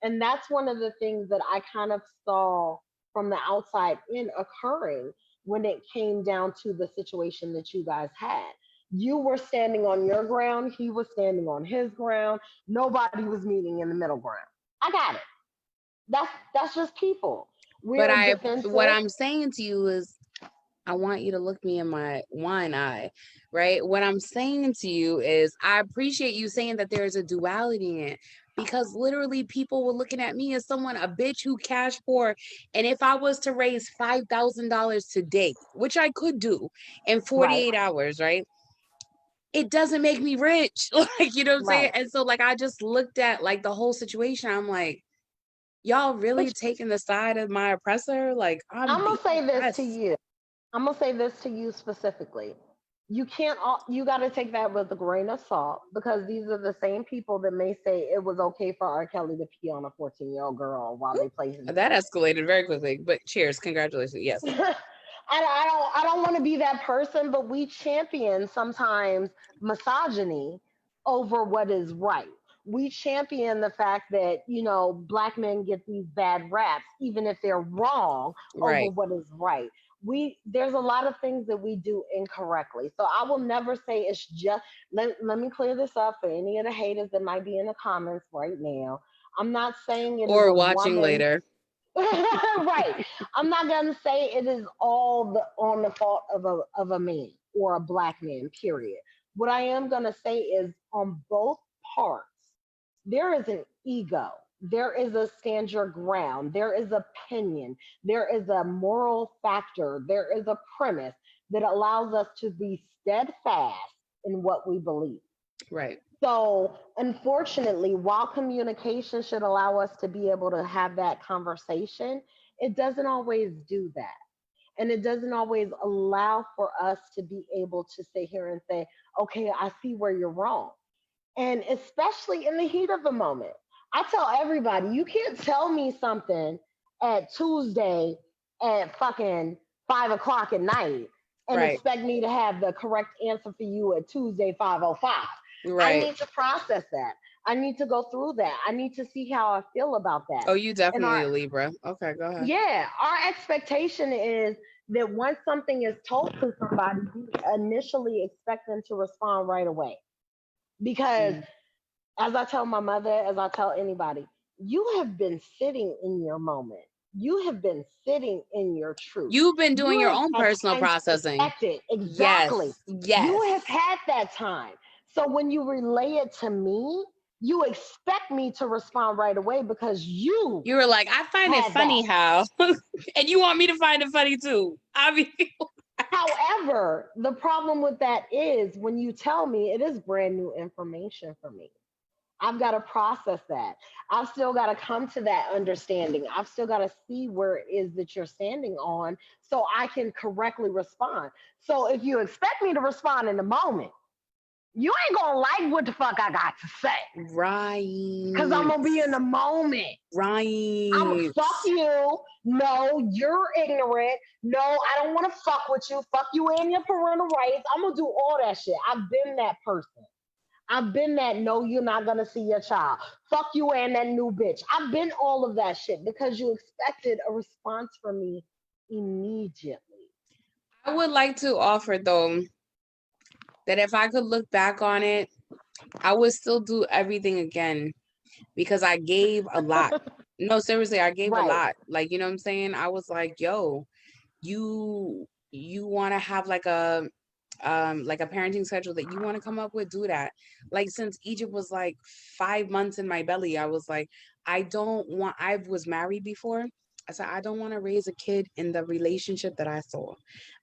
And that's one of the things that I kind of saw from the outside in occurring when it came down to the situation that you guys had. You were standing on your ground, he was standing on his ground, nobody was meeting in the middle ground. I got it. That's just people. But We're what defensive. I'm saying to you is, I want you to look me in my one eye, right? What I'm saying to you is, I appreciate you saying that there is a duality in it because literally people were looking at me as someone, a bitch who cash poor. And if I was to raise $5,000 today, which I could do in Right, 48 hours, right? It doesn't make me rich. Like, you know what I'm saying? right. And so, like, I just looked at like the whole situation. I'm like, y'all But really taking the side of my oppressor? Like, I'm I'm being gonna say this to oppressed. you. I'm gonna say this to you specifically. You can't. You got to take that with a grain of salt because these are the same people that may say it was okay for R. Kelly to pee on a 14-year-old girl while they play his That music. escalated very quickly, but cheers, congratulations. Yes. I don't want to be that person, but we champion sometimes misogyny over what is right. We champion the fact that, black men get these bad raps, even if they're wrong, over Right. what is right. There's a lot of things that we do incorrectly. So I will never say it's just, let me clear this up for any of the haters that might be in the comments right now. I'm not saying it is Or a watching woman. later. Right. I'm not gonna say it is all on the fault of a man or a black man, period. What I am gonna say is on both parts, there is an ego. There is a stand your ground. There is opinion. There is a moral factor. There is a premise that allows us to be steadfast in what we believe. Right. So, unfortunately, while communication should allow us to be able to have that conversation, it doesn't always do that. And it doesn't always allow for us to be able to sit here and say, okay, I see where you're wrong. And especially in the heat of the moment, I tell everybody, you can't tell me something at Tuesday at fucking 5 o'clock at night and Right. expect me to have the correct answer for you at Tuesday 5:05. I Right. need to process that. I need to go through that. I need to see how I feel about that. Oh, you And definitely a Libra. Okay, go ahead. our expectation is that once something is told to somebody, you initially expect them to respond right away. Because Mm. as I tell my mother, as I tell anybody, you have been sitting in your moment. You have been sitting in your truth. You've been doing You your have own had personal time to processing. perfect it. Yes. Exactly. You Yes. have had that time. So when you relay it to me, you expect me to respond right away because you You were like, I find it had that. funny how, and you want me to find it funny too. I mean, However, the problem with that is when you tell me it is brand new information for me. I've got to process that. I've still got to come to that understanding. I've still got to see where it is that you're standing on so I can correctly respond. So if you expect me to respond in the moment, You ain't gonna like what the fuck I got to say. Right. Cause I'm gonna be in the moment. I'm Right. fuck you. No, you're ignorant. No, I don't want to fuck with you. Fuck you and your parental rights. I'm gonna do all that shit. I've been that person. I've been that no, you're not gonna see your child. Fuck you and that new bitch. I've been all of that shit because you expected a response from me immediately. I would like to offer though that if I could look back on it, I would still do everything again because I gave a lot. No, seriously, I gave a Right. lot. Like, you know what I'm saying? I was like, yo, you want to have like a parenting schedule that you want to come up with, do that. Like since Egypt was like 5 months in my belly, I was like, I was married before. I said, I don't want to raise a kid in the relationship that I saw.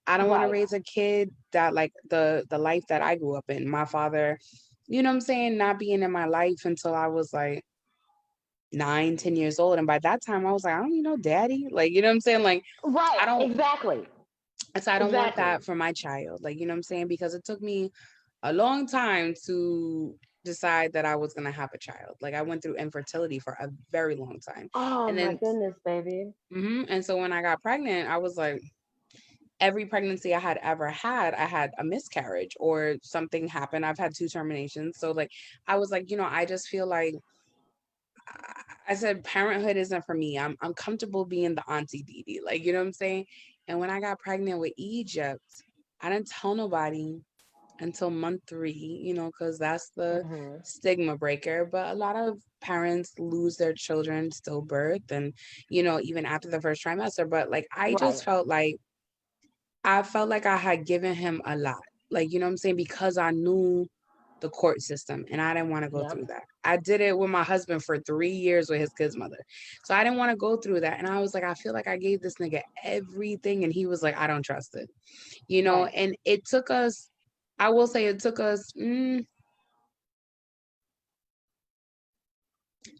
I don't want to Right. raise a kid that like the life that I grew up in. My father, you know what I'm saying, not being in my life until I was like 9, 10 years old. And by that time I was like, I don't even know daddy. Like, you know what I'm saying? Like Right. I don't Exactly. so I don't want Exactly. that for my child. Like, you know what I'm saying? Because it took me a long time to decide that I was going to have a child. Like I went through infertility for a very long time. Oh And my then goodness, baby. and so when I got pregnant, I was like every pregnancy I had ever had, I had a miscarriage or something happened. I've had 2 terminations. So like I was like, I just feel like I said parenthood isn't for me. I'm comfortable being the auntie Didi. Like, you know what I'm saying? And when I got pregnant with Egypt, I didn't tell nobody until month 3, because that's the Hmm. stigma breaker. But a lot of parents lose their children stillbirth and, even after the first trimester. But like, Right. I felt like I had given him a lot. Like, you know what I'm saying? Because I knew the court system and I didn't want to go Yep. through that. I did it with my husband for 3 years with his kid's mother. So I didn't want to go through that. And I was like, I feel like I gave this nigga everything. And he was like, I don't trust it. Right. And it took us, I will say it took us,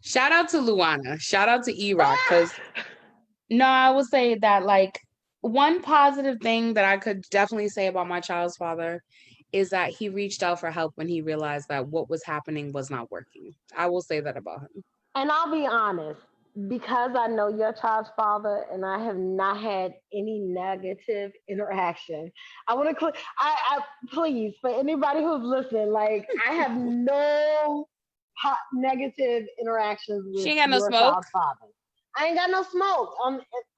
shout out to Luana, shout out to E-Rock. Cause no, I will say that like one positive thing that I could definitely say about my child's father is that he reached out for help when he realized that what was happening was not working. I will say that about him. And I'll be honest, because I know your child's father and I have not had any negative interaction. I want to, I please, for anybody who's listening, like, I have no negative interactions She with ain't got no your smoke child's father. I ain't got no smoke.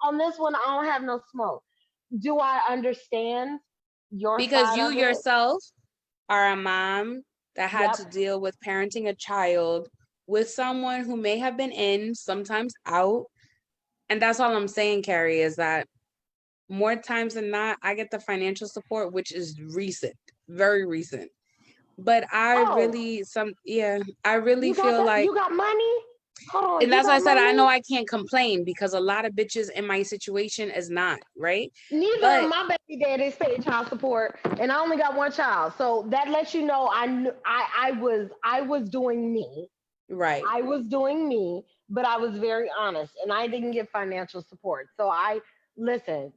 On this one, I don't have no smoke. Do I understand your because side you of it? yourself are a mom that had Yep. to deal with parenting a child with someone who may have been in, sometimes out. And that's all I'm saying, Carrie, is that more times than not, I get the financial support, which is recent, very recent. But Oh, I really you got feel the, like, you got money? Hold on, and you that's why I got said I know money? I can't complain because a lot of bitches in my situation is not, right? Neither of But my baby daddies paid child support, and I only got one child. So that lets you know I knew I was doing me. right. I was doing me, but I was very honest, and I didn't get financial support. So I listen.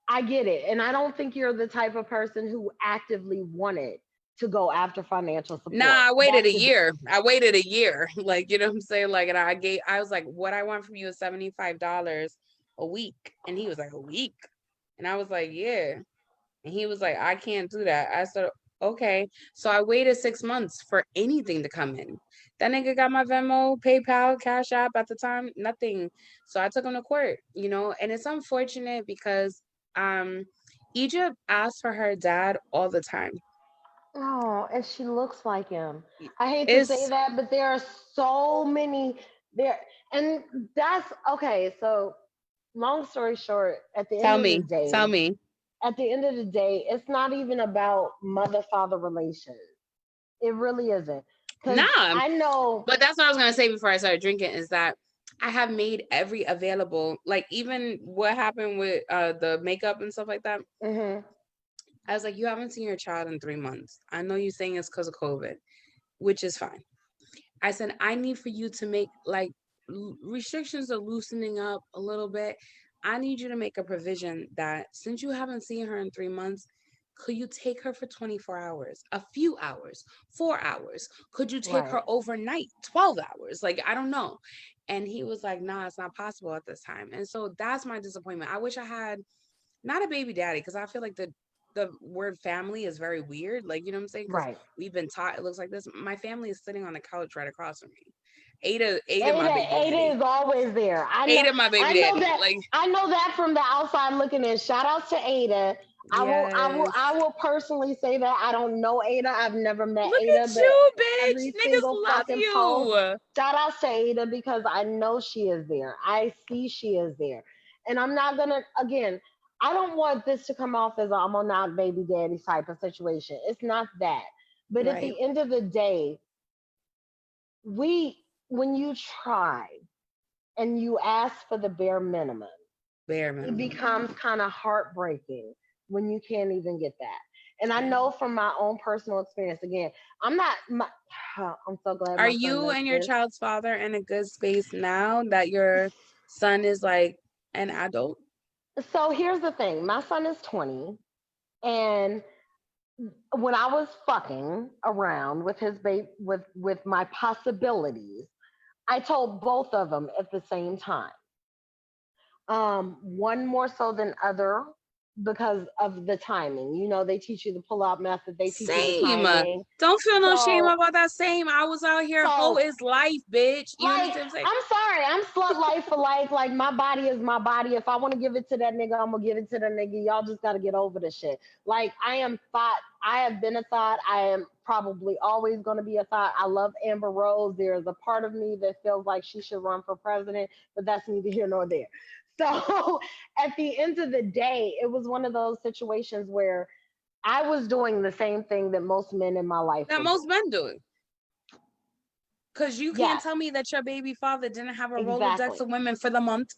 I get it, and I don't think you're the type of person who actively wanted to go after financial Nah, support. I waited That's a the year. I waited a year. Like, you know what I'm saying? Like, and I was like, what I want from you is $75 a week. And he was like, a week? And I was like, yeah. And he was like, I can't do that. I said, okay. So I waited 6 months for anything to come in. That nigga got my Venmo, PayPal, Cash App at the time, nothing. So I took him to court, and it's unfortunate because um Egypt asked for her dad all the time. Oh, and she looks like him. I hate to say It's that, but there are so many there, and that's okay. So, long story short, at the end tell of the me, tell day, me. it's not even about mother father relations. It really isn't, because Nah, I know. but that's what I was gonna say before I started drinking is that I have made every available, like even what happened with the makeup and stuff like that. Hmm. I was like, you haven't seen your child in 3 months. I know you're saying it's because of COVID, which is fine. I said, I need for you to make like restrictions are loosening up a little bit. I need you to make a provision that since you haven't seen her in 3 months, Could you take her for 24 hours, a few hours, 4 hours? Could you take Right. her overnight, 12 hours? Like, I don't know. And he was like, nah, it's not possible at this time. And so that's my disappointment. I wish I had not a baby daddy, because I feel like the word family is very weird. Like, you know what I'm saying? Because Right. we've been taught it looks like this. My family is sitting on the couch right across from me. Ada, my baby Ada daddy. is always there. Ada, my baby I know daddy. that. Like, I know that from the outside looking in. Shout outs to Ada. yes. I will personally say that I don't know Ada. I've never met Look Ada, at but you, bitch. every single Niggas love fucking post. you. Shout outs to Ada because I know she is there. I see she is there, and I'm not gonna again. I don't want this to come off as a I'm not baby daddy type of situation. It's not that. But at Right. the end of the day, we when you try and you ask for the bare minimum, Bare it minimum. becomes kind of heartbreaking when you can't even get that. And I Yeah. know from my own personal experience, again, I'm not, my, I'm so glad Are my son you knows and your this. child's father in a good space now that your son is like an adult? So here's the thing my son is 20, and when I was fucking around with his baby, with my possibilities, I told both of them at the same time. One more so than other because of the timing. You know, they teach you the pull-out method, they teach you the Same. timing. Don't feel no shame So, about that. Same. I was out here. Hoe so is life, bitch. You like, understand what I'm saying? I'm sorry, I'm slut life for life. Like, my body is my body. If I want to give it to that nigga, I'm gonna give it to that nigga. Y'all just gotta get over the shit. Like, I am thought. I have been a thought. I am probably always gonna be a thought. I love Amber Rose. There is a part of me that feels like she should run for president, but that's neither here nor there. So at the end of the day, it was one of those situations where I was doing the same thing that most men in my life That were most doing. men do it. Because you can't Yes, tell me that your baby father didn't have a Rolodex exactly. of women for the month.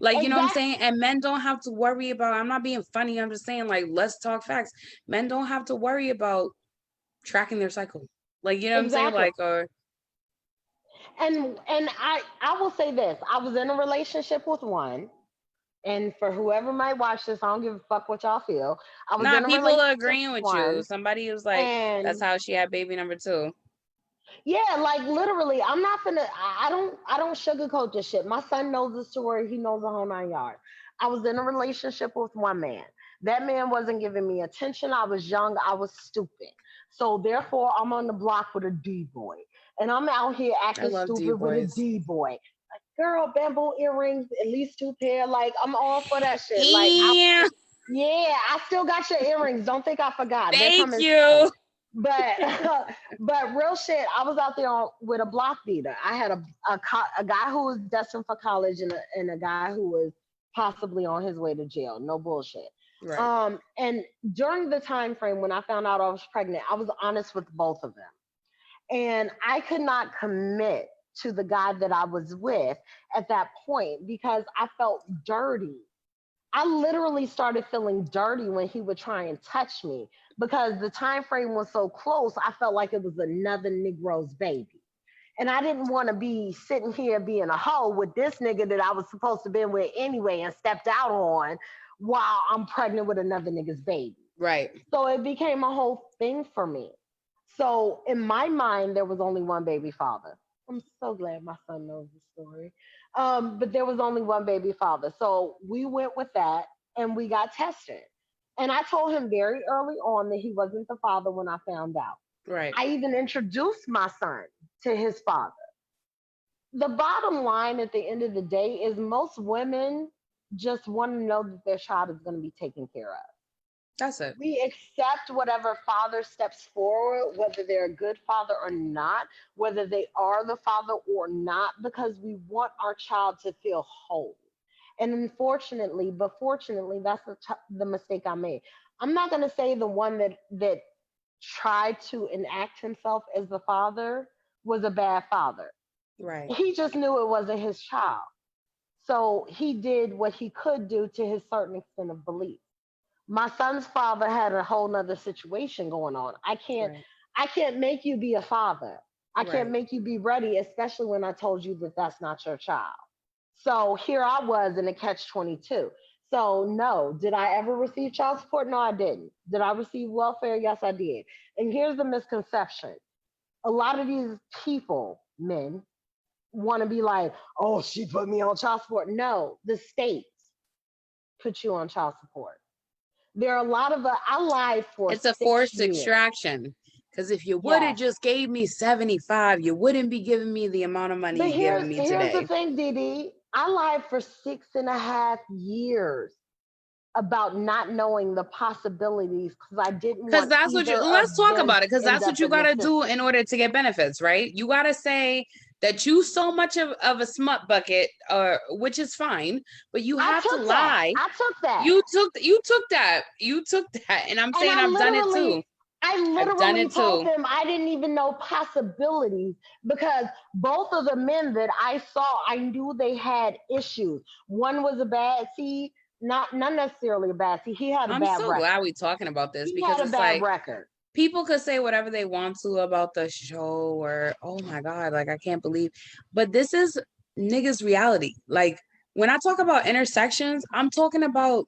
Like, you know what I'm Exactly. saying? And men don't have to worry about, I'm not being funny. I'm just saying, like, let's talk facts. Men don't have to worry about tracking their cycle. Like, you know what I'm saying? Exactly. Like, or And I will say this. I was in a relationship with one, and for whoever might watch this, I don't give a fuck what y'all feel. I was nah, in a people are relationship agreeing with with you. one, Somebody was like, that's and how she had baby number two. yeah, like literally, I'm not gonna. I don't sugarcoat this shit. My son knows the story. He knows the whole 9 yards. I was in a relationship with one man. That man wasn't giving me attention. I was young. I was stupid. So therefore, I'm on the block with a D boy, and I'm out here I acting love D stupid with a boys. D boy. Girl, bamboo earrings, at least two pair. Like I'm all for that shit. Yeah, Yeah, I still got your earrings. Don't think I forgot. They're thank coming soon. you. But but real shit, I was out there with a block beater. I had a guy who was destined for college and a guy who was possibly on his way to jail. No bullshit. Right. And during the time frame when I found out I was pregnant, I was honest with both of them. And I could not commit to the guy that I was with at that point because I felt dirty. I literally started feeling dirty when he would try and touch me because the time frame was so close. I felt like it was another Negro's baby. And I didn't want to be sitting here being a hoe with this nigga that I was supposed to be with anyway and stepped out on while I'm pregnant with another nigga's baby. Right. So it became a whole thing for me. So in my mind, there was only one baby father. I'm so glad my son knows the story. But there was only one baby father. So we went with that and we got tested. And I told him very early on that he wasn't the father when I found out. Right. I even introduced my son to his father. The bottom line at the end of the day is most women just want to know that their child is going to be taken care of. That's it. We accept whatever father steps forward, whether they're a good father or not, whether they are the father or not, because we want our child to feel whole. And unfortunately, but fortunately, that's the mistake I made. I'm not going to say the one that tried to enact himself as the father was a bad father. Right. He just knew it wasn't his child. So he did what he could do to his certain extent of belief. My son's father had a whole nother situation going on. Right. I can't make you be a father. I can't Right. make you be ready, especially when I told you that that's not your child. So here I was in a catch 22. So no, did I ever receive child support? No, I didn't. Did I receive welfare? Yes, I did. And here's the misconception. A lot of these people, men, want to be like, oh, she put me on child support. No, the state put you on child support. There are a lot of I lied for It's a 6 forced years. extraction. Because if you would have Yes. just gave me 75, you wouldn't be giving me the amount of money But you're giving me here's the today. thing, Didi. I lied for 6.5 years about not knowing the possibilities because I didn't Because want that's what you, either let's of talk them about it. to Because end that's what up you in got the to do system. in order to get benefits, right? You got to say that you so much of a smut bucket, or which is fine, but you I have to took that. lie. I took that. You took that. And I'm And saying I've done it too. I I've done literally it told too. them I didn't even know possibilities because both of the men that I saw, I knew they had issues. One was a bad seed, not necessarily a bad seed. He had a I'm bad so glad record. we're talking about this, He because had a it's bad like record. people could say whatever they want to about the show, or oh my God, like I can't believe, but this is niggas reality. Like when I talk about intersections, I'm talking about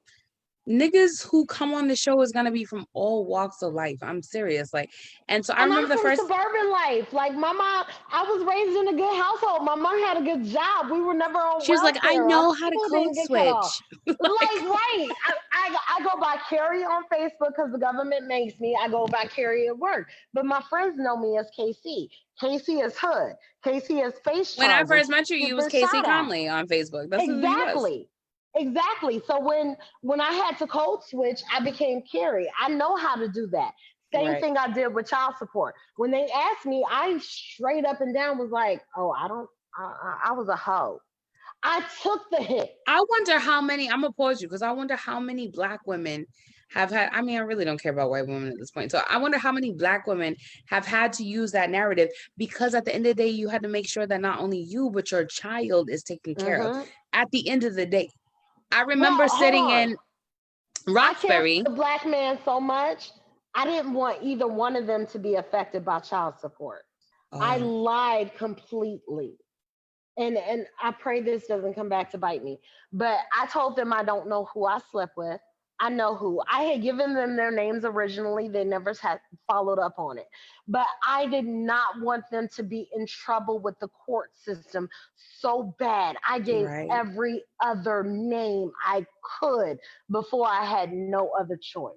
niggas who come on the show is gonna be from all walks of life. I'm serious. Like, and so I And I'm remember the from first. suburban life. Like my mom, I was raised in a good household. My mom had a good job. We were never on She was like, I welfare. Our know how to cable code didn't get cut off. switch. Like, Like, right. I go by Carrie on Facebook because the government makes me. I go by Carrie at work. But my friends know me as KC. KC is hood. KC is face when I charges. first met you, He's you was been Casey shot at. Conley on Facebook. That's who you was. Exactly. Exactly. So when I had to code switch, I became Carrie. I know how to do that. Same Right. thing I did with child support. When they asked me, I straight up and down was like, "Oh, I don't. I was a hoe. I took the hit. I wonder how many, I'm gonna pause you because I wonder how many black women have had, I mean, I really don't care about white women at this point. So I wonder how many black women have had to use that narrative, because at the end of the day, you had to make sure that not only you, but your child is taken care of. Hmm. At the end of the day, I Well, remember hold sitting on. in I care for Roxbury. the black man so much. I didn't want either one of them to be affected by child support. I Oh, lied completely. And I pray this doesn't come back to bite me. But I told them I don't know who I slept with. I know who. I had given them their names originally. They never had followed up on it. But I did not want them to be in trouble with the court system so bad. I gave right. every other name I could before I had no other choice.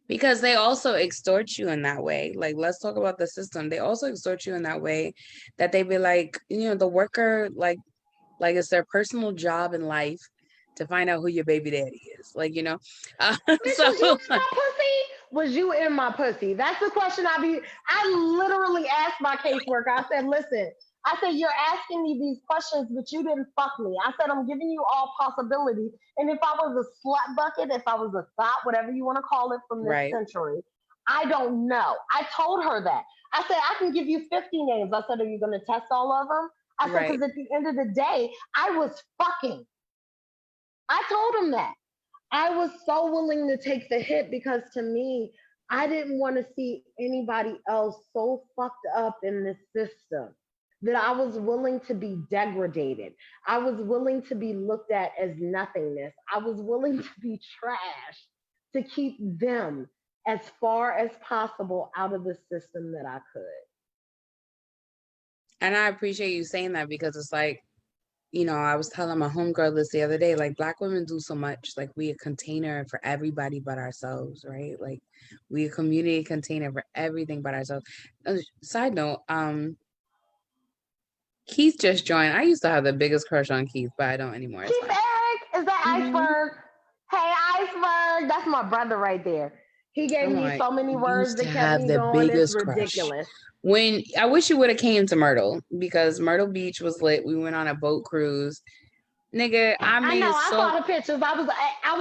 Because they also extort you in that way. Like, let's talk about the system. They also extort you in that way that they be like, the worker, like it's their personal job in life to find out who your baby daddy is. Like, Bitch, so was you in my pussy? Was you in my pussy? That's the question I literally asked my caseworker. I said, listen, I said, you're asking me these questions, but you didn't fuck me. I said, I'm giving you all possibilities. And if I was a slut bucket, if I was a thought, whatever you want to call it from this right, century, I don't know. I told her that. I said, I can give you 50 names. I said, are you going to test all of them? I said, right. because at the end of the day, I was fucking. I told him that. I was so willing to take the hit because to me, I didn't want to see anybody else so fucked up in this system that I was willing to be degraded. I was willing to be looked at as nothingness. I was willing to be trash to keep them as far as possible out of the system that I could. And I appreciate you saying that, because it's like, I was telling my homegirl this the other day, like black women do so much. Like we a container for everybody but ourselves, right? Like we a community container for everything but ourselves. Side note, Keith just joined. I used to have the biggest crush on Keith, but I don't anymore. It's Keith fine. Eric, is that Mm-hmm. Iceberg? Hey, Iceberg, that's my brother right there. He gave I'm me like, so many words used to that kept have me the going. It's biggest crush. ridiculous. When I wish you would have came to Myrtle, because Myrtle Beach was lit. We went on a boat cruise. Nigga, I I know. made I saw so the pictures. I was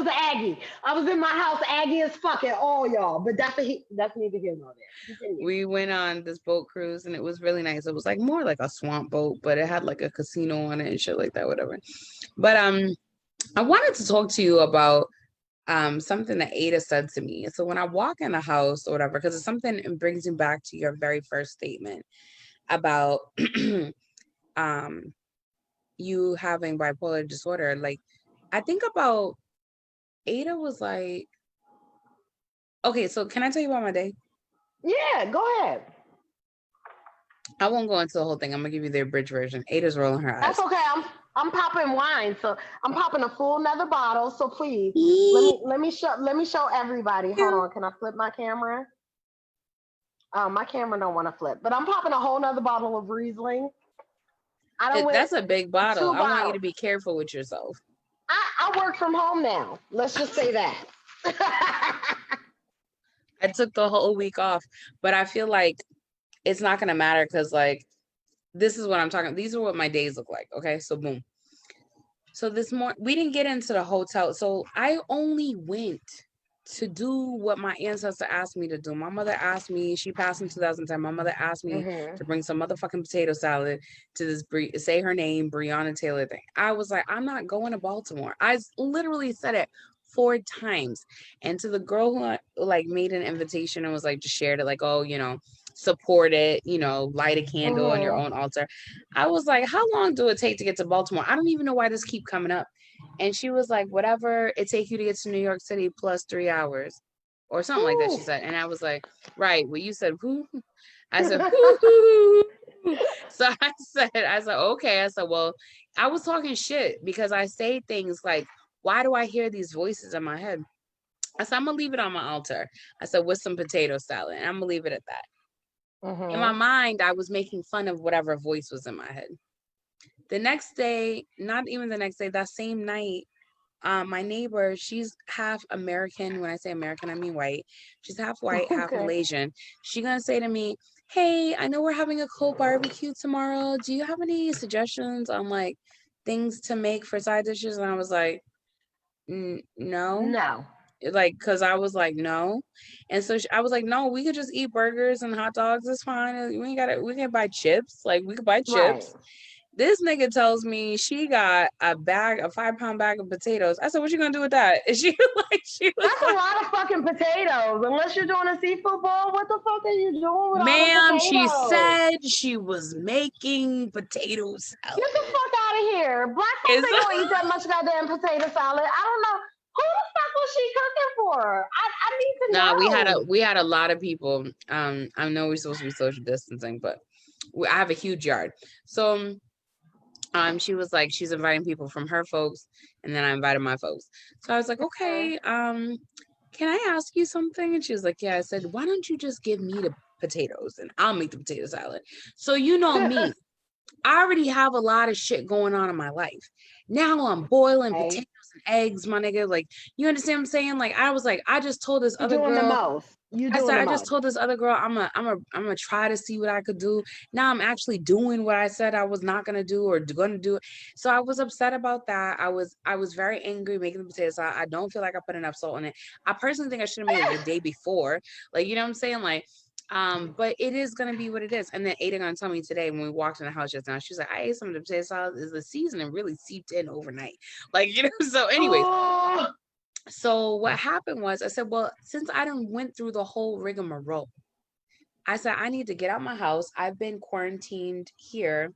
an Aggie. I was in my house, Aggie as fucking all y'all. But that's neither here nor there. Continue. we went on this boat cruise and it was really nice. It was like more like a swamp boat, but it had like a casino on it and shit like that, whatever. But I wanted to talk to you about something that Ada said to me. So when I walk in a house or whatever, because it's something, it brings you back to your very first statement about um you having bipolar disorder. Like I think about Ada was like, okay, so can I tell you about my day? Yeah, go ahead. I won't go into the whole thing. I'm gonna give you the abridged version. Ada's rolling her That's eyes. okay. I'm popping wine, so I'm popping a full another bottle. So please Eee. let me show everybody. Hold on, can I flip my camera? My camera don't want to flip, but I'm popping a whole nother bottle of Riesling. I don't went That's a big bottle. two I want you bottles. to be careful with yourself. I work from home now. Let's just say that. I took the whole week off, but I feel like it's not gonna matter because like this is what I'm talking. These are what my days look like. Okay, so boom. So this morning we didn't get into the hotel. So I only went to do what my ancestor asked me to do. My mother asked me, she passed in 2010. My mother asked me Mm-hmm. to bring some motherfucking potato salad to this say her name, Breonna Taylor thing. I was like, I'm not going to Baltimore. I literally said it 4 times. And to the girl who like made an invitation and was like, just shared it, like, oh, support it, light a candle on your Mm-hmm. own altar. I was like, how long do it take to get to Baltimore? I don't even know why this keep coming up. And she was like, whatever it take you to get to New York City plus 3 hours or something like that, she Ooh. said. And I was like, right. Well, you said, whoo. I said, whoo. So I said, okay. I said, well, I was talking shit because I say things like, why do I hear these voices in my head? I said, I'm going to leave it on my altar. I said, with some potato salad. And I'm going to leave it at that. In my Mm-hmm. mind, I was making fun of whatever voice was in my head. The next day, not even the next day, that same night, my neighbor, she's half American. When I say American, I mean white. She's half white, half Okay. Malaysian. She gonna say to me, hey, I know we're having a cold barbecue tomorrow. Do you have any suggestions on like things to make for side dishes? And I was like, no. No. Like, cause I was like, no. And so I was like, no, we could just eat burgers and hot dogs. It's fine. We can buy chips. Like we could buy Right. chips. This nigga tells me she got a 5-pound bag of potatoes. I said, what you gonna do with that? And she was That's a like, lot of fucking potatoes. Unless you're doing a seafood bowl, what the fuck are you doing with all the ma'am, she potatoes? said she was making potato Get the salad. fuck out of here. Black folks It's ain't gonna eat that much goddamn potato salad. I don't know. Who the fuck was she cooking for? I need to nah, know. we had a lot of people. I know we're supposed to be social distancing, but I have a huge yard. So she was like, she's inviting people from her folks, and then I invited my folks. So I was like, okay, can I ask you something? And she was like, yeah. I said, why don't you just give me the potatoes and I'll make the potato salad? So you know me, I already have a lot of shit going on in my life. Now I'm boiling Okay. potatoes and eggs, my nigga. Like, you understand what I'm saying? Like, I was like, I just told this You other doing the girl, most. You I doing said, the I just most. told this other girl, I'm gonna try to see what I could do. Now I'm actually doing what I said I was not gonna do or gonna do. So I was upset about that. I was very angry making the potatoes. I don't feel like I put enough salt in it. I personally think I should have made it the day before. Like, you know what I'm saying? Like, but it is gonna be what it is. And then Ada gonna tell me today when we walked in the house just now, she's like, I ate some of the potato salad. Is the seasoning really seeped in overnight? Like, so anyways, Oh, so what happened was I said, well, since I done went through the whole rigmarole, I said, I need to get out my house. I've been quarantined here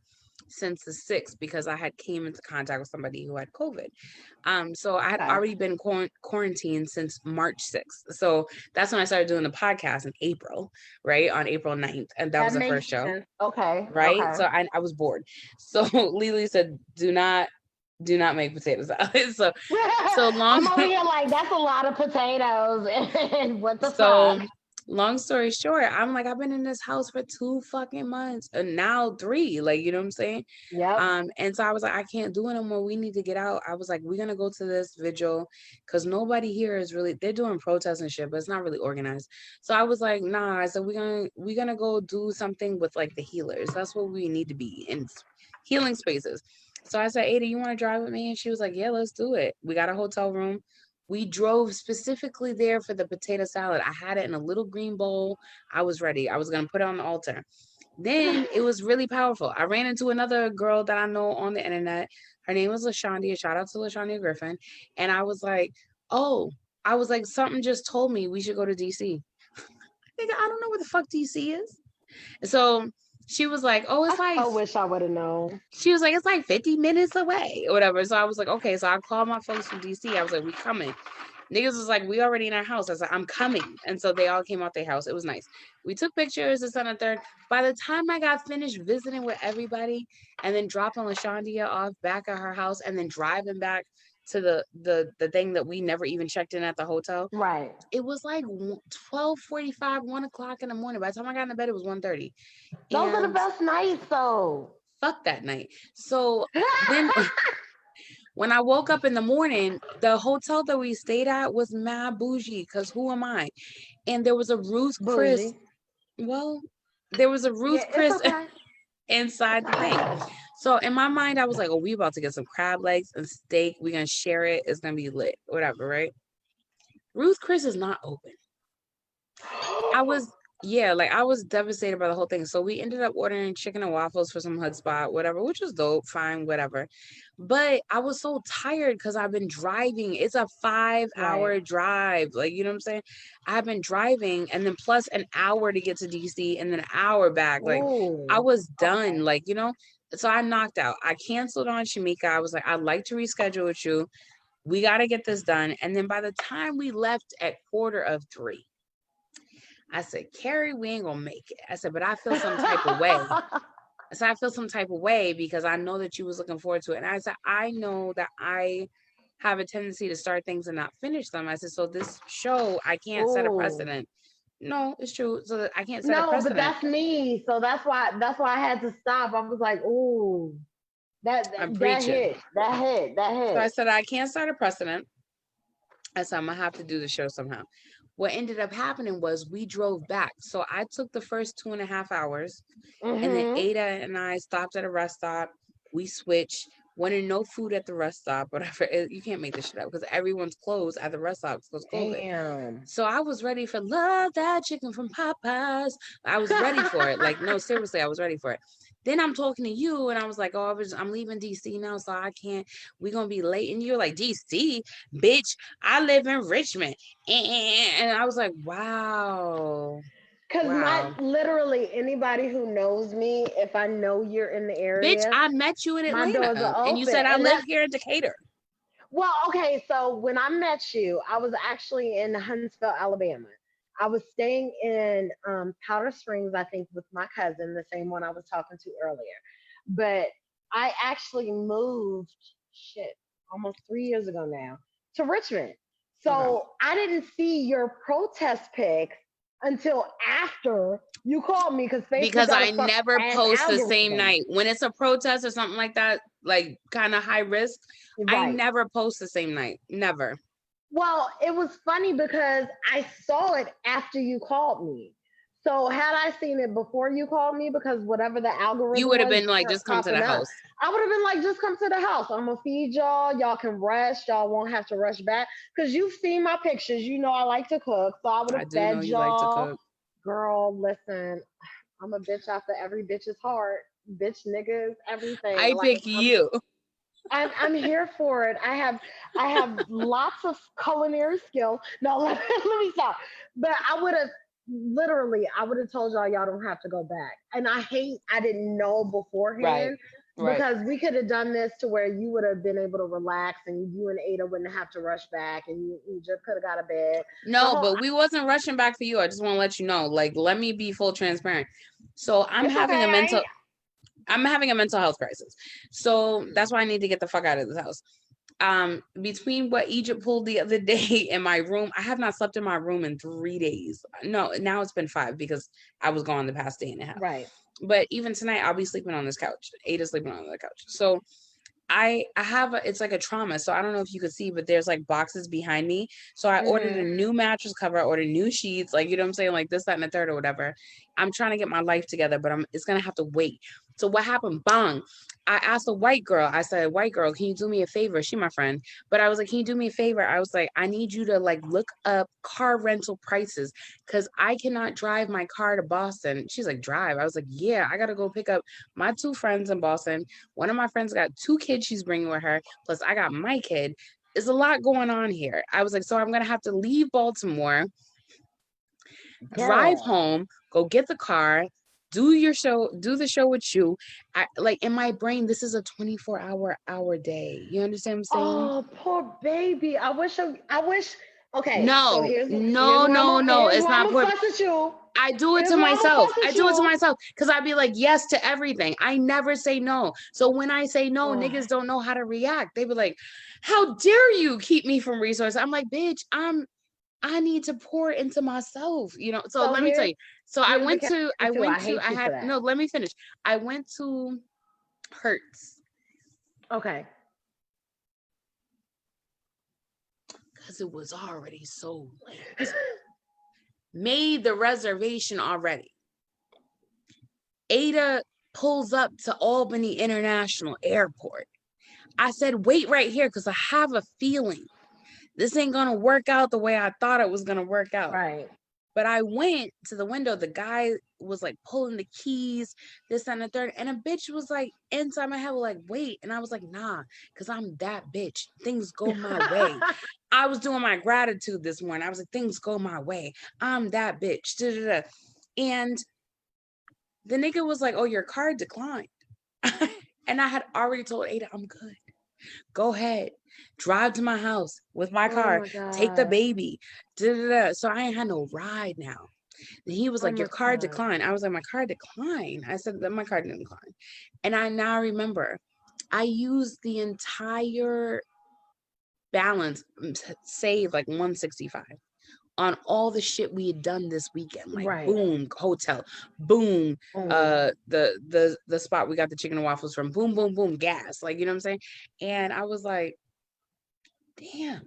since the 6th because I had came into contact with somebody who had COVID. So I had okay. already been quarantined since March 6th. So that's when I started doing the podcast in April, right? On April 9th. And that was That the makes first show, sense. Okay. right? Okay. So I was bored. So Lily said, do not make potato salad. So long I'm over here like that's a lot of potatoes. And what the So, fuck? long story short, I'm like, I've been in this house for 2 fucking months and now 3, like, you know what I'm saying? Yep. And so I was like, I can't do it no more. We need to get out. I was like, we're gonna go to this vigil because nobody here is really, they're doing protests and shit, but it's not really organized. So I was like, nah, I said, we're gonna go do something with like the healers. That's what we need to be in healing spaces. So I said, Ada, you want to drive with me? And she was like, yeah, let's do it. We got a hotel room. We drove specifically there for the potato salad. I had it in a little green bowl. I was ready. I was going to put it on the altar. Then it was really powerful. I ran into another girl that I know on the internet. Her name was LaShondia. Shout out to LaShondia Griffin. And I was like, oh, I was like, something just told me we should go to DC. Nigga, I don't know where the fuck DC is. So she was like, oh, it's I like, so wish I would have known. she was like, it's like 50 minutes away or whatever. So I was like, okay. So I called my folks from DC. I was like, we coming. Niggas was like, we already in our house. I was like, I'm coming. And so they all came out their house. It was nice. We took pictures, this and the third. By the time I got finished visiting with everybody and then dropping LaShondia off back at her house and then driving back to the thing that we never even checked in at the hotel, Right. it was like 12:45, 1 o'clock in the morning. By the time I got into bed, it was 1:30. Those are the And best nights, though. fuck that night. So then when I woke up in the morning, the hotel that we stayed at was mad bougie, because who am I? And there was a Ruth Chris. Bougie. Well, there was a Ruth Yeah, it's Chris okay. inside the thing. So in my mind, I was like, oh, we about to get some crab legs and steak. We're going to share it. It's going to be lit, whatever, right? Ruth Chris is not open. I was devastated by the whole thing. So we ended up ordering chicken and waffles for some hood spot, whatever, which was dope, fine, whatever. But I was so tired because I've been driving. It's a 5-hour drive. Like, you know what I'm saying? I've been driving and then plus an hour to get to DC and then an hour back. Like, I was done, okay. like, you know? So I knocked out. I canceled on Shamika. I was like, I'd like to reschedule with you. We got to get this done. And then by the time we left at 2:45, I said, Kari, we ain't gonna make it. I said, but I feel some type of way. I said, I feel some type of way because I know that you was looking forward to it. And I said, I know that I have a tendency to start things and not finish them. I said, so this show, I can't set a precedent. No, it's true. So that I can't set a No, but precedent. that's me. So that's why I had to stop. I was like, ooh, I'm that preaching. hit. That hit. That hit. So I said, I can't start a precedent. I said, I'm gonna have to do the show somehow. What ended up happening was we drove back. So I took the first 2.5 hours, and then Ada and I stopped at a rest stop. We switched. Wanted no food at the rest stop, whatever. You can't make this shit up because everyone's closed at the rest stop because COVID. Damn. So I was ready for love that chicken from Popeyes. I was ready for it. Like, no, seriously, I was ready for it. Then I'm talking to you and I was like, oh, I'm leaving DC now, so I can't, we're going to be late. And you're like, DC, bitch, I live in Richmond. And I was like, wow. Because Wow. literally anybody who knows me, if I know you're in the area, Bitch, I met you in my doors Atlanta. are And you open. said I And live here in Decatur. well, okay, so when I met you, I was actually in Huntsville, Alabama. I was staying in Powder Springs, I think, with my cousin, the same one I was talking to earlier. But I actually moved, shit, almost 3 years ago now, to Richmond. Okay. So I didn't see your protest pics until after you called me because Because I never post the same night. When it's a protest or something like that, like kind of high risk, I Right. never post the same night. Never. Well, it was funny because I saw it after you called me. So had I seen it before you called me, because whatever the algorithm You would have was been like, just come to the popping up, house. I would have been like, just come to the house. I'm gonna feed y'all. Y'all can rest. Y'all won't have to rush back. Cause you've seen my pictures. You know I like to cook. So I would I have do know fed you like to y'all. cook. Girl, listen, I'm a bitch after every bitch's heart. Bitch niggas, everything. I Like pick you. I'm here for it. I have lots of culinary skill. No, let me stop. But I would have told y'all don't have to go back. And I didn't know Right. beforehand Right. because we could have done this to where you would have been able to relax and you and Ada wouldn't have to rush back and you just could have got a bed. No, but we wasn't rushing back for you. I just want to let you know. Like, let me be full transparent. So It's okay. I'm having a mental health crisis. So that's why I need to get the fuck out of this house. Between what Egypt pulled the other day in my room, I have not slept in my room in 3 days. No, now it's been 5 because I was gone the past day and a half. Right. But even tonight, I'll be sleeping on this couch. Ada's sleeping on the couch. So I have it's like a trauma. So I don't know if you could see, but there's like boxes behind me. So I ordered a new mattress cover, I ordered new sheets, like, you know what I'm saying? Like this, that, and the third or whatever. I'm trying to get my life together, but it's gonna have to wait. So what happened? Bang. I asked a white girl, I said, white girl, can you do me a favor? She my friend. But I was like, can you do me a favor? I was like, I need you to like look up car rental prices because I cannot drive my car to Boston. She's like, drive. I was like, yeah, I gotta go pick up my 2 friends in Boston. One of my friends got 2 kids she's bringing with her. Plus I got my kid. There's a lot going on here. I was like, so I'm going to have to leave Baltimore, drive home, go get the car, do the show with you. Like in my brain, this is a 24-hour day. You understand what I'm saying? Oh, poor baby. I wish Okay, so No, here's no, where no, no. here's It's where I'm not gonna poor. fuss at you. I do it Here's to where I'm gonna myself. fuss I at do it to you. myself because I'd be like, yes to everything. I never say no. So when I say no, niggas don't know how to react. They be like, how dare you keep me from resources? I'm like, bitch, I need to pour into myself, you know. So let me tell you. So I here's the went to, catch too. I hate I you for had, that. no, let me finish. I went to Hertz. Okay. Because it was already so late. Made the reservation already. Ada pulls up to Albany International Airport. I said, wait right here because I have a feeling this ain't going to work out the way I thought it was going to work out. Right. But I went to the window. The guy was like pulling the keys, this and the third. And a bitch was like inside my head, like, wait. And I was like, nah, because I'm that bitch. Things go my way. I was doing my gratitude this morning. I was like, things go my way. I'm that bitch. Da-da-da. And the nigga was like, oh, your card declined. And I had already told Ada, I'm good. Go ahead. Drive to my house with my car. Take the baby. Da-da-da. So I ain't had no ride now. And he was like, your card declined. I was like, my card declined. I said that my card didn't decline. And I now remember I used the entire balance, save like 165 on all the shit we had done this weekend. Like boom, hotel, boom, the spot we got the chicken and waffles from, boom, boom, boom, gas. Like, you know what I'm saying? And I was like, damn.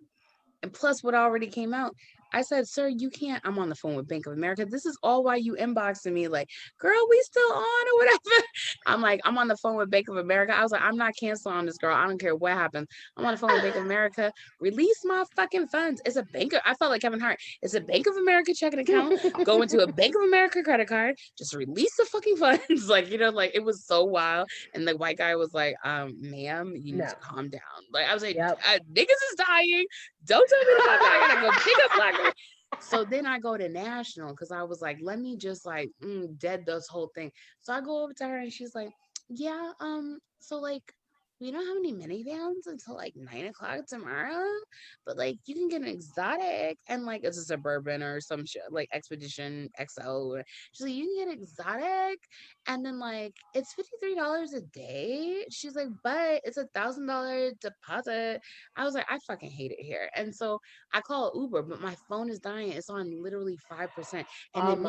And plus what already came out, I said, sir, you can't. I'm on the phone with Bank of America. This is all why you inboxing me like, girl, we still on or whatever. I'm like, I'm on the phone with Bank of America. I was like, I'm not canceling on this girl. I don't care what happens. I'm on the phone with Bank of America. Release my fucking funds. It's a bank. I felt like Kevin Hart. It's a Bank of America checking account. Go into a Bank of America credit card. Just release the fucking funds. Like, you know, like it was so wild. And the white guy was like, ma'am, you need to calm down. Like, I was like, niggas is dying. Don't tell me to calm down. I gotta go pick up Black. So then I go to National because I was like, let me just like dead this whole thing. So I go over to her and she's like, yeah, so like we don't have any minivans until like 9:00 tomorrow, but like you can get an exotic and like it's a Suburban or some shit like Expedition XL. She's like, you can get exotic and then like it's $53 a day. She's like, but it's $1,000 deposit. I was like, I fucking hate it here. And so I call Uber, but my phone is dying. It's on literally 5%. And then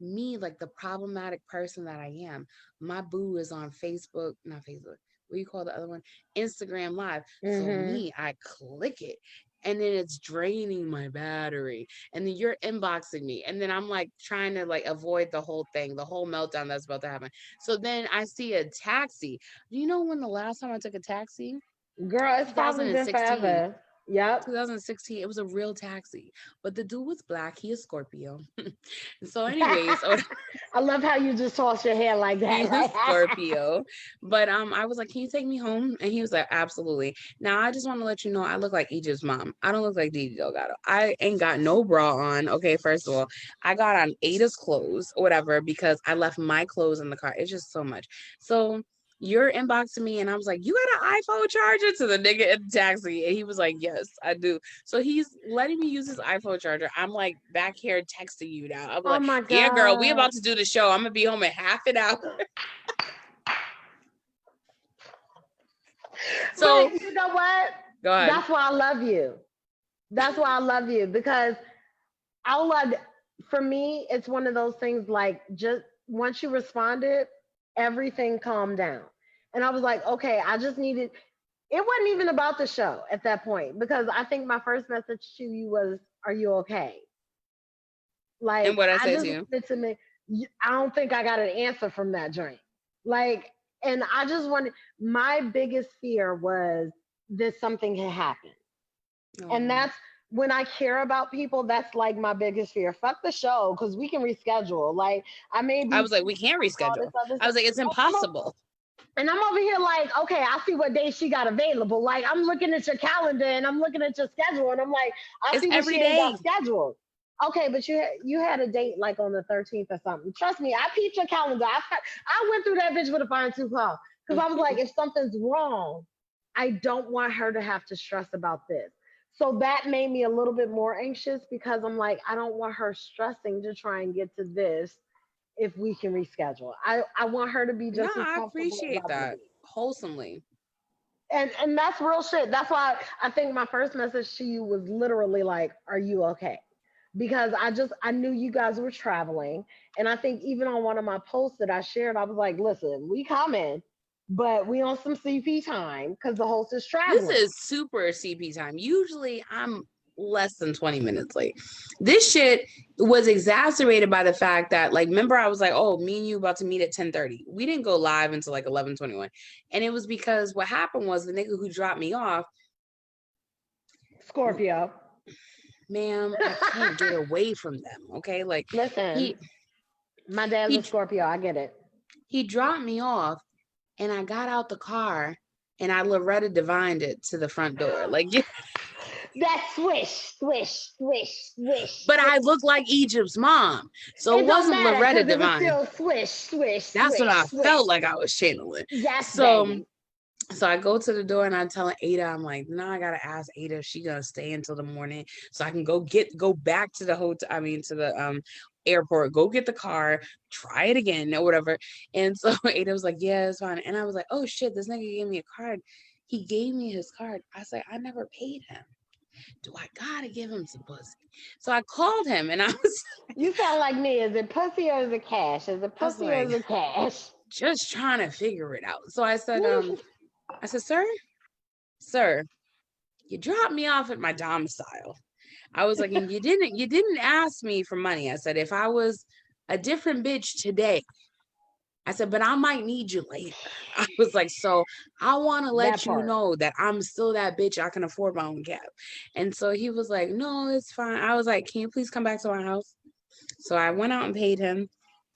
me like the problematic person that I am, my boo is on Facebook, not Facebook. What do you call the other one? Instagram Live. So me, I click it. And then it's draining my battery. And then you're inboxing me. And then I'm like trying to like avoid the whole thing, the whole meltdown that's about to happen. So then I see a taxi. Do you know when the last time I took a taxi? Girl, it's probably been forever. Yep. 2016. It was a real taxi, but the dude was Black. He is Scorpio. So, anyways, I love how you just toss your hair like that. He's a Scorpio. But I was like, can you take me home? And he was like, absolutely. Now I just want to let you know I look like Egypt's mom. I don't look like Didi Delgado. I ain't got no bra on. Okay, first of all, I got on Ada's clothes or whatever because I left my clothes in the car. It's just so much. So you're inboxing me and I was like, you got an iPhone charger to the nigga in the taxi? And he was like, yes, I do. So he's letting me use his iPhone charger. I'm like back here texting you now. I'm like, my God. Yeah, girl, we about to do the show. I'm gonna be home in half an hour. So but you know what? Go ahead. That's why I love you. That's why I love you because for me, it's one of those things like just once you responded, everything calmed down. And I was like, okay, I just needed, it wasn't even about the show at that point because I think my first message to you was, are you okay? Like, and what I said just to you? wanted to make, I don't think I got an answer from that joint. Like, and I just wanted, my biggest fear was that something had happened. And that's when I care about people, that's like my biggest fear. Fuck the show, because we can reschedule. Like I was like, we can't reschedule. I was like, it's impossible. And I'm over here like, okay, I see what days she got available. Like I'm looking at your calendar and I'm looking at your schedule and I'm like, I see what she ain't got scheduled. Okay, but you had a date like on the 13th or something. Trust me, I peeped your calendar. I went through that bitch with a fine tooth comb because I was like, if something's wrong, I don't want her to have to stress about this. So that made me a little bit more anxious because I'm like, I don't want her stressing to try and get to this if we can reschedule. I want her to be No, just as I comfortable as appreciate I want to that be. wholesomely. And that's real shit. That's why I think my first message to you was literally like, "Are you okay?" Because I knew you guys were traveling, and I think even on one of my posts that I shared, I was like, "Listen, we coming, but we on some CP time because the host is This traveling." is super CP time. Usually I'm less than 20 minutes late. This shit was exacerbated by the fact that, like, remember I was like, oh, me and you about to meet at 10:30. We didn't go live until like 11:21. And it was because what happened was the nigga who dropped me off, Scorpio. ma'am, I can't get away from them. Okay. Like Listen, he my dad's a he Scorpio. I get it. he dropped me off and I got out the car and I Loretta divined it to the front door. Like That swish, swish, swish, swish, but swish. I look like Egypt's mom. So it It don't wasn't matter Loretta because it was divine. still swish, swish, That's what swish, I swish. felt like I was channeling. Yes, So, baby. so I go to the door and I'm telling Ada, I'm like, no, I gotta ask Ada if she gonna stay until the morning so I can go back to the hotel. I mean, to the airport, go get the car, try it again or whatever. And so Ada was like, yeah, it's fine. And I was like, oh shit, this nigga gave me a card. He gave me his card. I was like, I never paid him. Do I gotta give him some pussy? So I called him and You sound like me. Is it pussy or is it cash? Is it I was pussy or like, is it cash? just trying to figure it out. So I said, sir, you dropped me off at my domicile. I was like, and you didn't ask me for money. I said, if I was a different bitch today, I said, but I might need you later. I was like, so I want to That let you part. know that I'm still that bitch. I can afford my own cab. And so he was like, no, it's fine. I was like, can you please come back to my house? So I went out and paid him.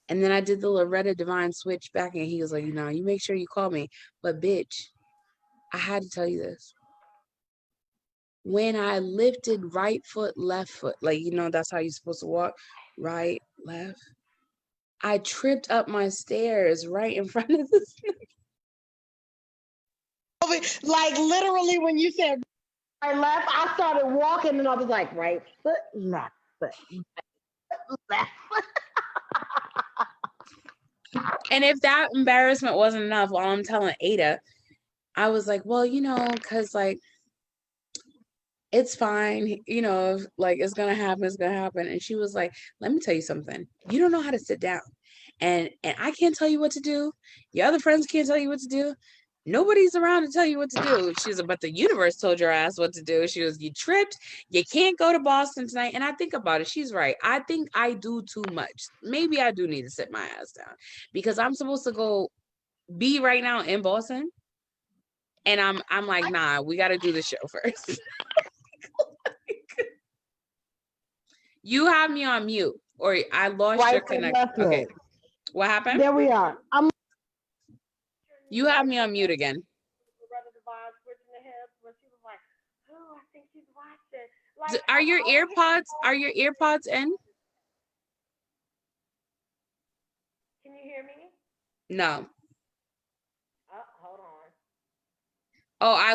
And then I did the Loretta Divine switch back. And he was like, you make sure you call me. But bitch, I had to tell you this. When I lifted right foot, left foot, like, that's how you're supposed to walk, right, left. I tripped up my stairs right in front of this. Like literally, when you said I left, I started walking and I was like, right foot, left foot, left foot. And if that embarrassment wasn't enough, while I'm telling Ada, I was like, well, because like, it's fine, like it's gonna happen. And she was like, let me tell you something. You don't know how to sit down. And I can't tell you what to do. Your other friends can't tell you what to do. Nobody's around to tell you what to do. She was like, but the universe told your ass what to do. She was, you tripped. You can't go to Boston tonight. And I think about it. She's right. I think I do too much. Maybe I do need to sit my ass down because I'm supposed to go be right now in Boston. And I'm like, nah, we got to do the show first. You have me on mute, or I lost your connection. Okay, what happened? There we are. You have me on mute again. Are your earpods in? Can you hear me? No. Oh, hold on. Oh, I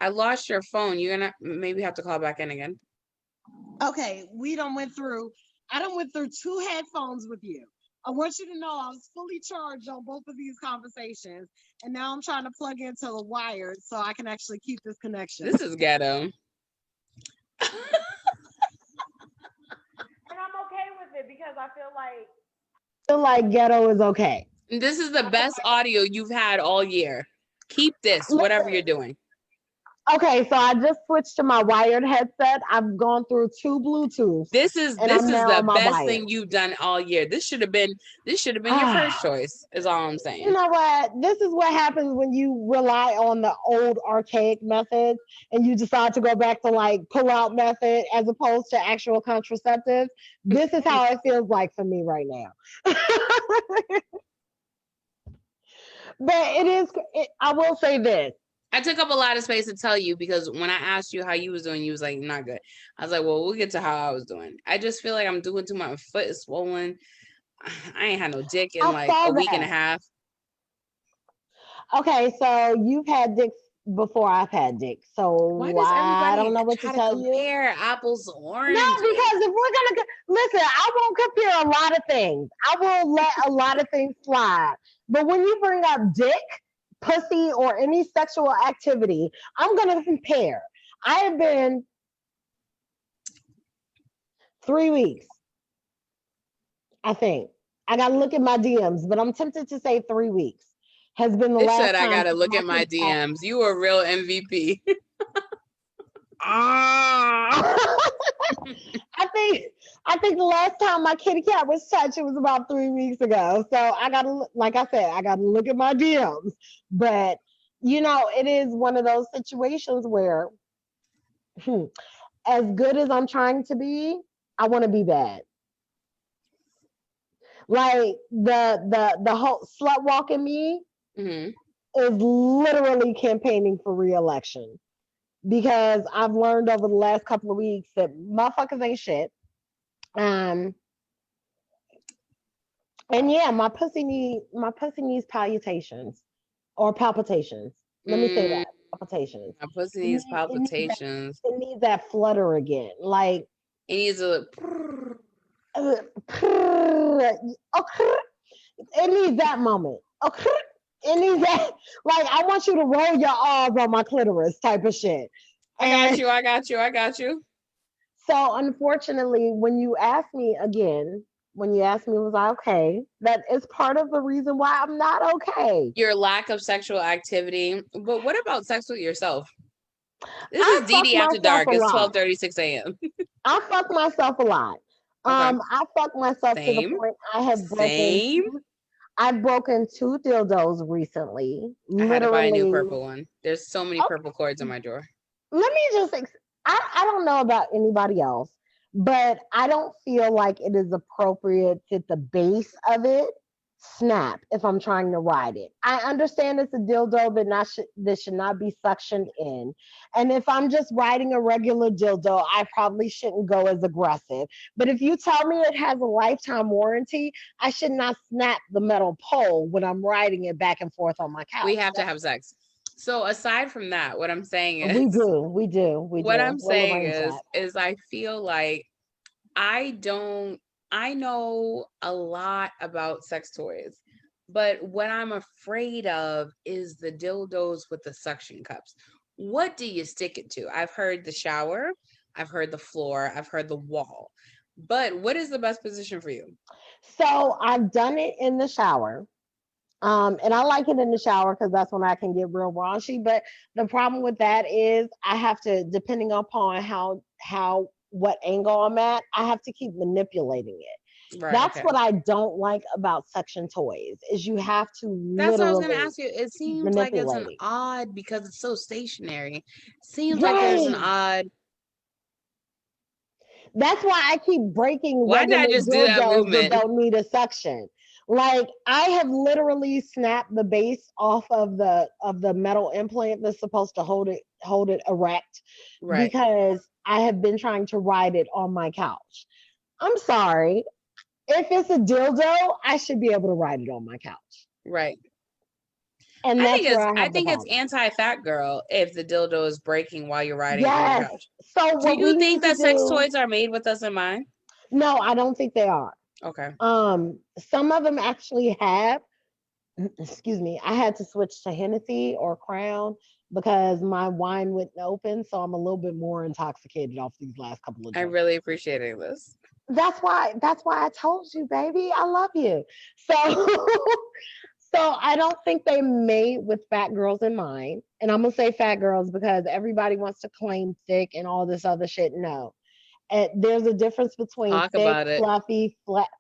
lost your phone. You're gonna maybe have to call back in again. Okay, I done went through 2 headphones with you. I want you to know I was fully charged on both of these conversations, and now I'm trying to plug into the wired so I can actually keep this connection. This is ghetto. And I'm okay with it because I feel like ghetto is okay. This is the best audio you've had all year. Keep this, whatever you're doing. Okay, so I just switched to my wired headset. I've gone through 2 Bluetooth. This is the best thing you've done all year. This should have been your first choice, is all I'm saying. You know what? This is what happens when you rely on the old archaic methods and you decide to go back to like pull-out method as opposed to actual contraceptives. This is how it feels like for me right now. But I will say this. I took up a lot of space to tell you because when I asked you how you was doing, you was like, not good. I was like, well, we'll get to how I was doing. I just feel like I'm doing too much. My foot is swollen. I ain't had no dick in like a week and a half. Okay, so you've had before I've had dick. So Why does I don't everybody know what to try to tell you. compare apples to No, oranges? because if we're gonna listen, I won't compare a lot of things. I will let a lot of things slide. But when you bring up dick, pussy, or any sexual activity, I'm gonna compare. I have been 3 weeks, I think. I gotta look at my DMs, but I'm tempted to say 3 weeks has been the It last said I time gotta look my at my kitty cat. DMs. You a real MVP. Ah. I think the last time my kitty cat was touched, it was about 3 weeks ago. So I gotta, like I said, I gotta look at my DMs. But it is one of those situations where, as good as I'm trying to be, I want to be bad. Like the whole slut walking me Mhm. is literally campaigning for re-election because I've learned over the last couple of weeks that motherfuckers ain't shit. And yeah, my pussy needs palpitations or palpitations. Let me say Mm, that palpitations. my pussy It, needs need, it needs that palpitations. it needs that flutter again. Like It needs a. it needs that moment. It needs that. Like I want you to roll your arms on my clitoris type of shit. I got And you. I got you. I got you. so unfortunately, when you ask me, was I okay? That is part of the reason why I'm not okay. Your lack of sexual activity. But what about sex with yourself? This I is fuck DD After myself Dark. a It's lot. 12:36 a.m. I fuck myself a lot. Okay. I fuck myself to the Same. point I have broken Same. two. I've broken two dildos recently. I had to buy a new Literally. purple one. There's so many purple cords in my drawer. Let me just I don't know about anybody else, but I don't feel like it is appropriate that the base of it snap if I'm trying to ride it. I understand it's a dildo that should not be suctioned in. And if I'm just riding a regular dildo, I probably shouldn't go as aggressive. But if you tell me it has a lifetime warranty, I should not snap the metal pole when I'm riding it back and forth on my couch. We have to have sex. So aside from that, what I'm saying is, We do. what I'm We'll saying arrange that. is I feel like I don't, I know a lot about sex toys, but what I'm afraid of is the dildos with the suction cups. What do you stick it to? I've heard the shower, I've heard the floor, I've heard the wall, but what is the best position for you? So I've done it in the shower. And I like it in the shower because that's when I can get real raunchy. But the problem with that is I have to, depending upon how what angle I'm at, I have to keep manipulating it. Right, That's okay. what I don't like about suction toys is you have to That's what I was going to literally ask you. It keep seems like it's an manipulating. odd because it's so stationary. Seems like there's an Right. odd. That's why I keep breaking Why did I regular just do that dildos that movement? don't need a suction. Like I have literally snapped the base off of the metal implant that's supposed to hold it erect Right, because I have been trying to ride it on my couch. I'm sorry. If it's a dildo, I should be able to ride it on my couch. right. And that's where I I have the think it's problem. anti-fat girl if the dildo is breaking while you're riding it on your Yes. couch. So Do what you we think need to that sex do, toys are made with us in mind? no, I don't think they are. Okay. Some of them actually have. Excuse me, I had to switch to Hennessy or Crown because my wine wouldn't open, so I'm a little bit more intoxicated off these last couple of I'm drinks. really appreciating this. That's why I told you, baby, I love you. So so I don't think they made with fat girls in mind. And I'm gonna say fat girls because everybody wants to claim thick and all this other shit. No, there's a difference between Talk thick, about it. fluffy,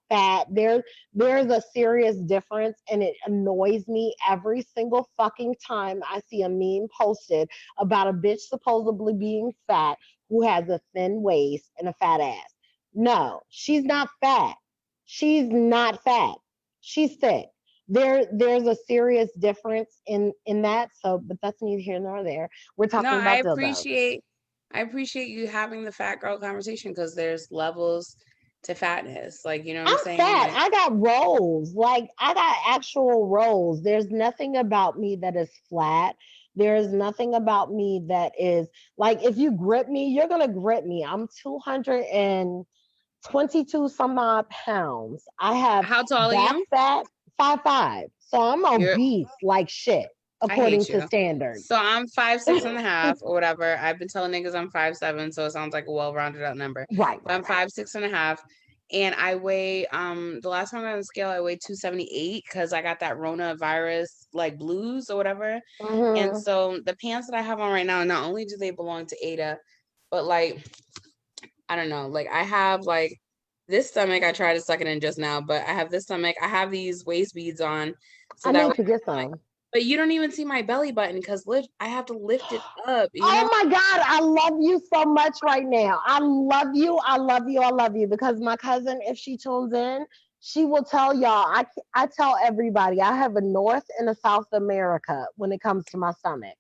fat. There's a serious difference, and it annoys me every single fucking time I see a meme posted about a bitch supposedly being fat who has a thin waist and a fat ass. No, she's not fat. She's not fat. She's thick. There's a serious difference in that. So, but that's neither here nor there. We're No, talking about dildos. I appreciate you having the fat girl conversation because there's levels to fatness. Like, you know what I'm I'm saying? fat. Like, I got rolls. Like I got actual rolls. There's nothing about me that is flat. There is nothing about me that is like, if you grip me, you're going to grip me. I'm 222 some odd pounds. I have How tall are back you? fat, 5'5". So I'm You're obese like shit, I according hate to you. standards. So I'm 5'6.5" or whatever. I've been telling niggas I'm 5'7", so it sounds like a well-rounded out number. Right, But I'm 5'6.5", and I weigh the last time I got on the scale I weighed 278 because I got that Rona virus like blues or whatever. And hmm so the pants that I have on right now, not only do they belong to Ada, but like I don't know, like I have like this stomach. I tried to suck it in just now, but I have this stomach. I have these waist beads on, so I that way need to get like, some. but you don't even see my belly button because I have to lift it up, you know? Oh my God, I love you so much right now. I love you. I love you. I love you. Because my cousin, if she tunes in, she will tell y'all. I tell everybody I have a North and a South America when it comes to my stomach.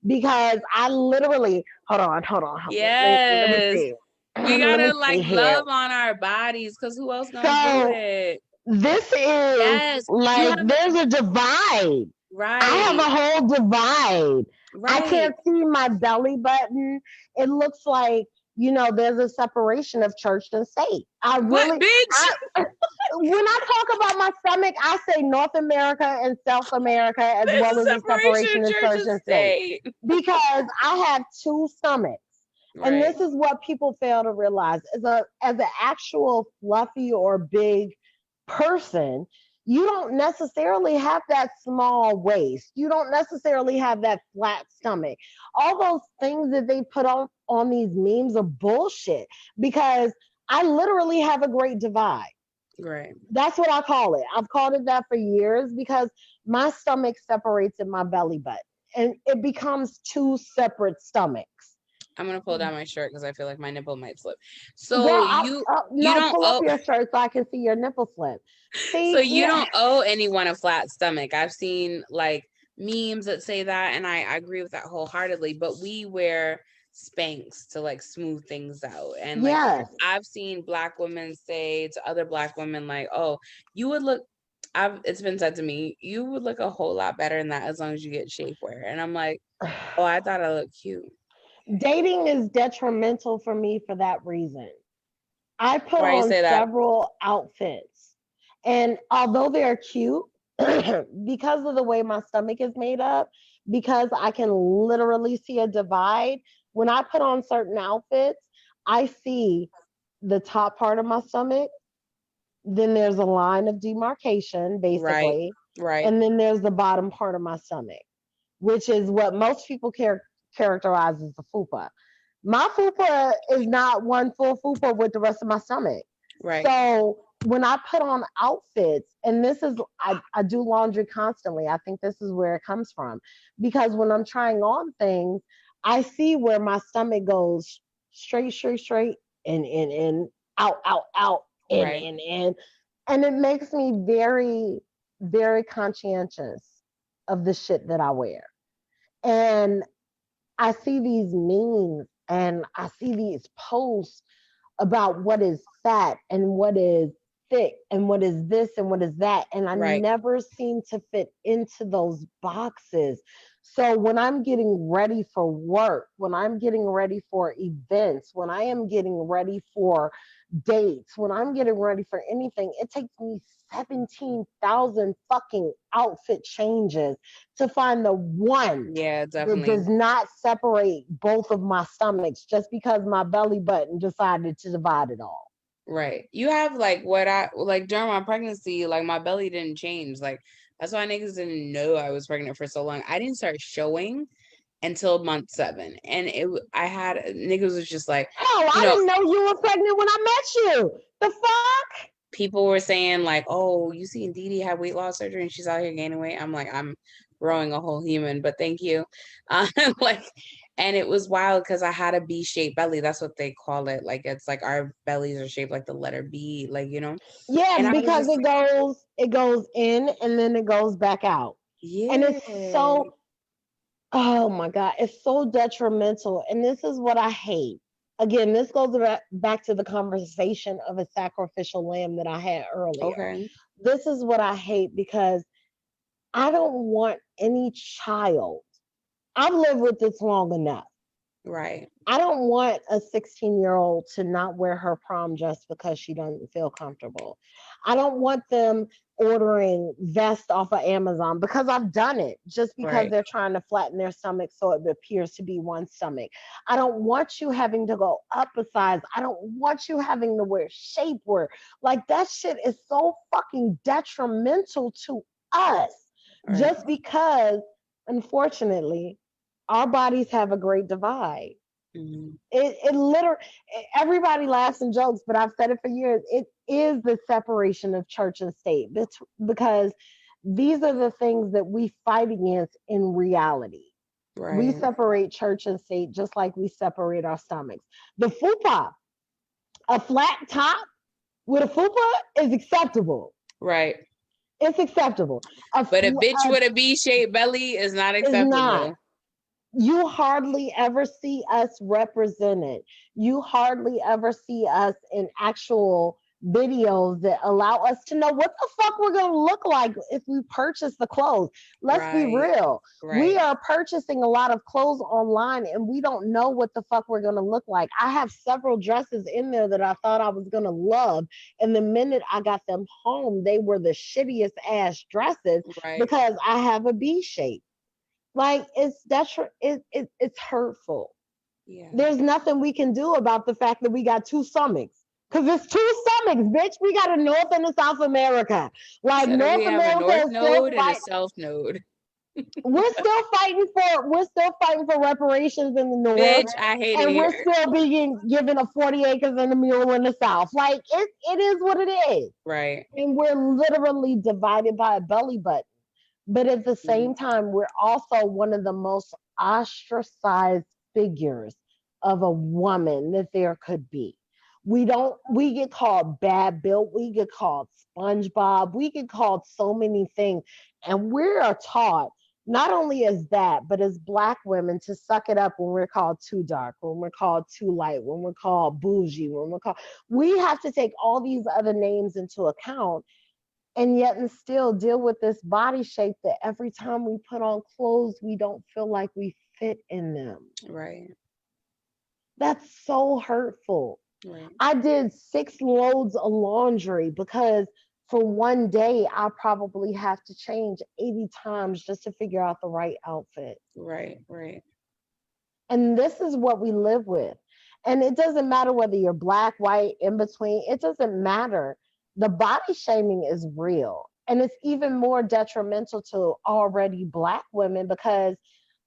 Because I literally, hold on. Let me Yes. see. We Let me gotta see like here. love on our bodies because who else gonna do So it? this is Yes. You like, have there's a divide. I have right, a whole divide. I right. can't see my belly button. It looks like, there's a separation of church and state. What, bitch? I, when I talk about my stomach, I say North America and South America, as There's well a as a separation separation of of church church and and state. state. Because I have two stomachs. And Right. this is what people fail to realize. As an actual fluffy or big person, you don't necessarily have that small waist. You don't necessarily have that flat stomach. All those things that they put on these memes are bullshit, because I literally have a great divide. Right. That's what I call it. I've called it that for years, because my stomach separates in my belly button, and it becomes two separate stomachs. I'm gonna pull down my shirt because I feel like my nipple might slip. Girl, So you no, don't pull up owe your shirt so I can see your nipple slip. so See, you yeah. don't owe anyone a flat stomach. I've seen like memes that say that, and I agree with that wholeheartedly. But we wear Spanx to like smooth things out, and like Yes. I've seen Black women say to other Black women like, "Oh, you would look." It's been said to me, you would look a whole lot better in that as long as you get shapewear. And I'm like, oh, I thought I looked cute. Dating is detrimental for me for that reason. I put Why you on say that? several outfits, and although they're cute, because of the way my stomach is made up, because I can literally see a divide, when I put on certain outfits, I see the top part of my stomach, then there's a line of demarcation, Right, basically, right. and then there's the bottom part of my stomach, which is what most people characterize as the fupa. My fupa is not one full fupa with the rest of my stomach. Right. So when I put on outfits, and I do laundry constantly, I think this is where it comes from. Because when I'm trying on things, I see where my stomach goes straight, and out, Right. in. And it makes me very, very conscientious of the shit that I wear. And I see these memes and I see these posts about what is fat and what is thick and what is this and what is that. And I Right. never seem to fit into those boxes. So when I'm getting ready for work, when I'm getting ready for events, when I am getting ready for dates, when I'm getting ready for anything, it takes me 17,000 fucking outfit changes to find the one Yeah, that definitely. does not separate both of my stomachs, just because my belly button decided to divide it all. Right. You have like what I like during my pregnancy, like my belly didn't change. Like that's why niggas didn't know I was pregnant for so long. I didn't start showing until month 7. And I had niggas was just like, Hell, you I know, didn't know you were pregnant when I met you. The fuck? people were saying like, "Oh, you seen Dee Dee have weight loss surgery and she's out here gaining weight." I'm like, I'm growing a whole human, but thank you. Like, and it was wild because I had a B-shaped belly. That's what they call it. Like, it's like our bellies are shaped like the letter B, like Yeah, And I was because just it goes in and then it goes back out. And yeah, it's so, oh my God, it's so detrimental. And this is what I hate. Again, this goes back to the conversation of a sacrificial lamb that I had earlier. okay, This is what I hate, because I don't want any child I've lived with this long enough. Right. I don't want a 16-year-old to not wear her prom dress because she doesn't feel comfortable. I don't want them ordering vests off of Amazon because I've done it just because Right. they're trying to flatten their stomach so it appears to be one stomach. I don't want you having to go up a size. I don't want you having to wear shapewear. Like that shit is so fucking detrimental to us Right. just because, unfortunately, our bodies have a great divide. Mhm. It literally, everybody laughs and jokes, but I've said it for years. It is the separation of church and state because these are the things that we fight against in reality. We Right. separate church and state just like we separate our stomachs. The fupa, a flat top with a fupa is acceptable. Right. It's acceptable. But a bitch with a B-shaped belly is not Is not. acceptable. You hardly ever see us represented. You hardly ever see us in actual videos that allow us to know what the fuck we're going to look like if we purchase the clothes. Let's be Right. real. We Right. are purchasing a lot of clothes online and we don't know what the fuck we're going to look like. I have several dresses in there that I thought I was going to love. And the minute I got them home, they were the shittiest ass dresses Right. because I have a B shape. Like it's hurtful. Yeah. There's nothing we can do about the fact that we got two stomachs. Cause it's two stomachs, bitch. We got a North and a South America. Like So that we North have a America north is still node and a fighting. south node. We're still fighting for reparations in the North, Bitch, I hate it and we're here. still being given a 40 acres and a mule in the South. Like it is what it is. Right. And we're literally divided by a belly button. But at the Mhm. same time, we're also one of the most ostracized figures of a woman that there could be. We get called bad built, we get called SpongeBob, we get called so many things. And we are taught not only as that, but as Black women to suck it up when we're called too dark, when we're called too light, when we're called bougie, we have to take all these other names into account and yet and still deal with this body shape that every time we put on clothes, we don't feel like we fit in them. Right. That's so hurtful. Right. I did 6 loads of laundry because for one day, I probably have to change 80 times just to figure out the right outfit. Right. Right. And this is what we live with. And it doesn't matter whether you're Black, white, in between, it doesn't matter. The body shaming is real. And it's even more detrimental to already Black women because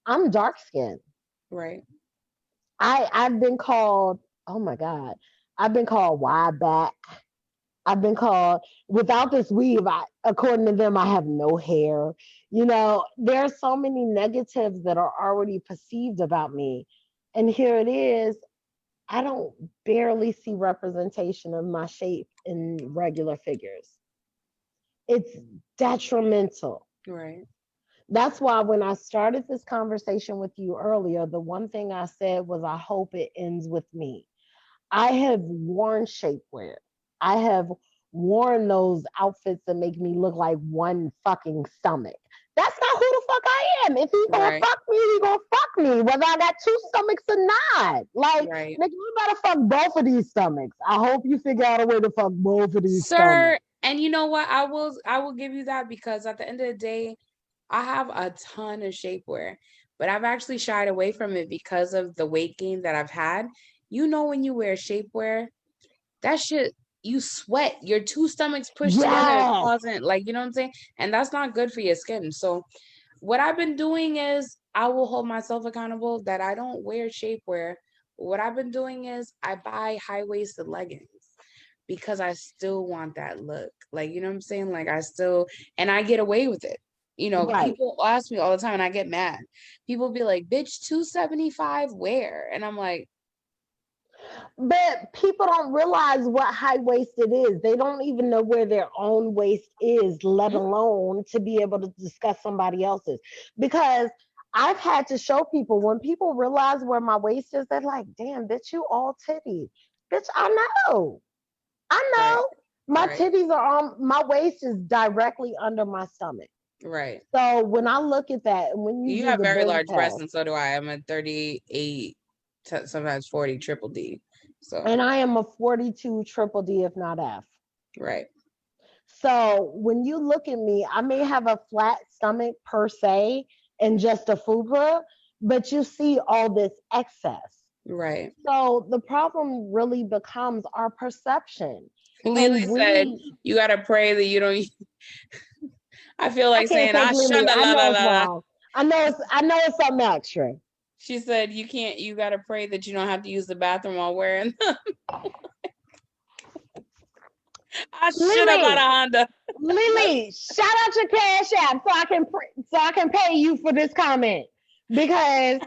I'm dark skinned. Right. I've been called, oh my God, I've been called wide back. I've been called without this weave, according to them, I have no hair. There are so many negatives that are already perceived about me. And here it is. I don't barely see representation of my shape in regular figures. It's detrimental. Right. That's why when I started this conversation with you earlier, the one thing I said was, I hope it ends with me. I have worn shapewear. I have worn those outfits that make me look like one fucking stomach. That's not who the fuck I am. If he gonna Right. fuck me, he gonna fuck me, whether I got two stomachs or not. Like, Right. nigga, you better fuck both of these stomachs. I hope you figure out a way to fuck both of these stomachs. Sir, and you know what? I will give you that because at the end of the day, I have a ton of shapewear, but I've actually shied away from it because of the weight gain that I've had. When you wear shapewear, that shit, you sweat, your two stomachs pushed together, it's Yes. causing, like, you know what I'm saying? And that's not good for your skin. So what I've been doing is I will hold myself accountable that I don't wear shapewear. What I've been doing is I buy high-waisted leggings because I still want that look. Like, you know what I'm saying? Like and I get away with it. Right. People ask me all the time and I get mad. People be like, bitch, 275 where? And I'm like, But people don't realize what high waisted is. They don't even know where their own waist is, let mm, alone to be able to discuss somebody else's. Because I've had to show people when people realize where my waist is, they're like, damn, bitch, you all titties. Bitch, I know. I right, know. My right, titties are on, my waist is directly under my stomach. Right. So when I look at that, and when you You do have the very booty large breasts, test, and so do I. I'm a 38, sometimes 40 triple D. So, and I am a 42 triple D, if not F. right. So when you look at me, I may have a flat stomach per se and just a fupa, but you see all this excess. Right. So the problem really becomes our perception. Lily And said, we, you got to pray that you don't. I feel I like can't saying, take ah, Lily. shunda I la la know it's la. wrong. I know it's something extra. She said, you got to pray that you don't have to use the bathroom while wearing them. I should have bought a Lily, Honda. Lily, shout out your Cash App so I can pay you for this comment. Because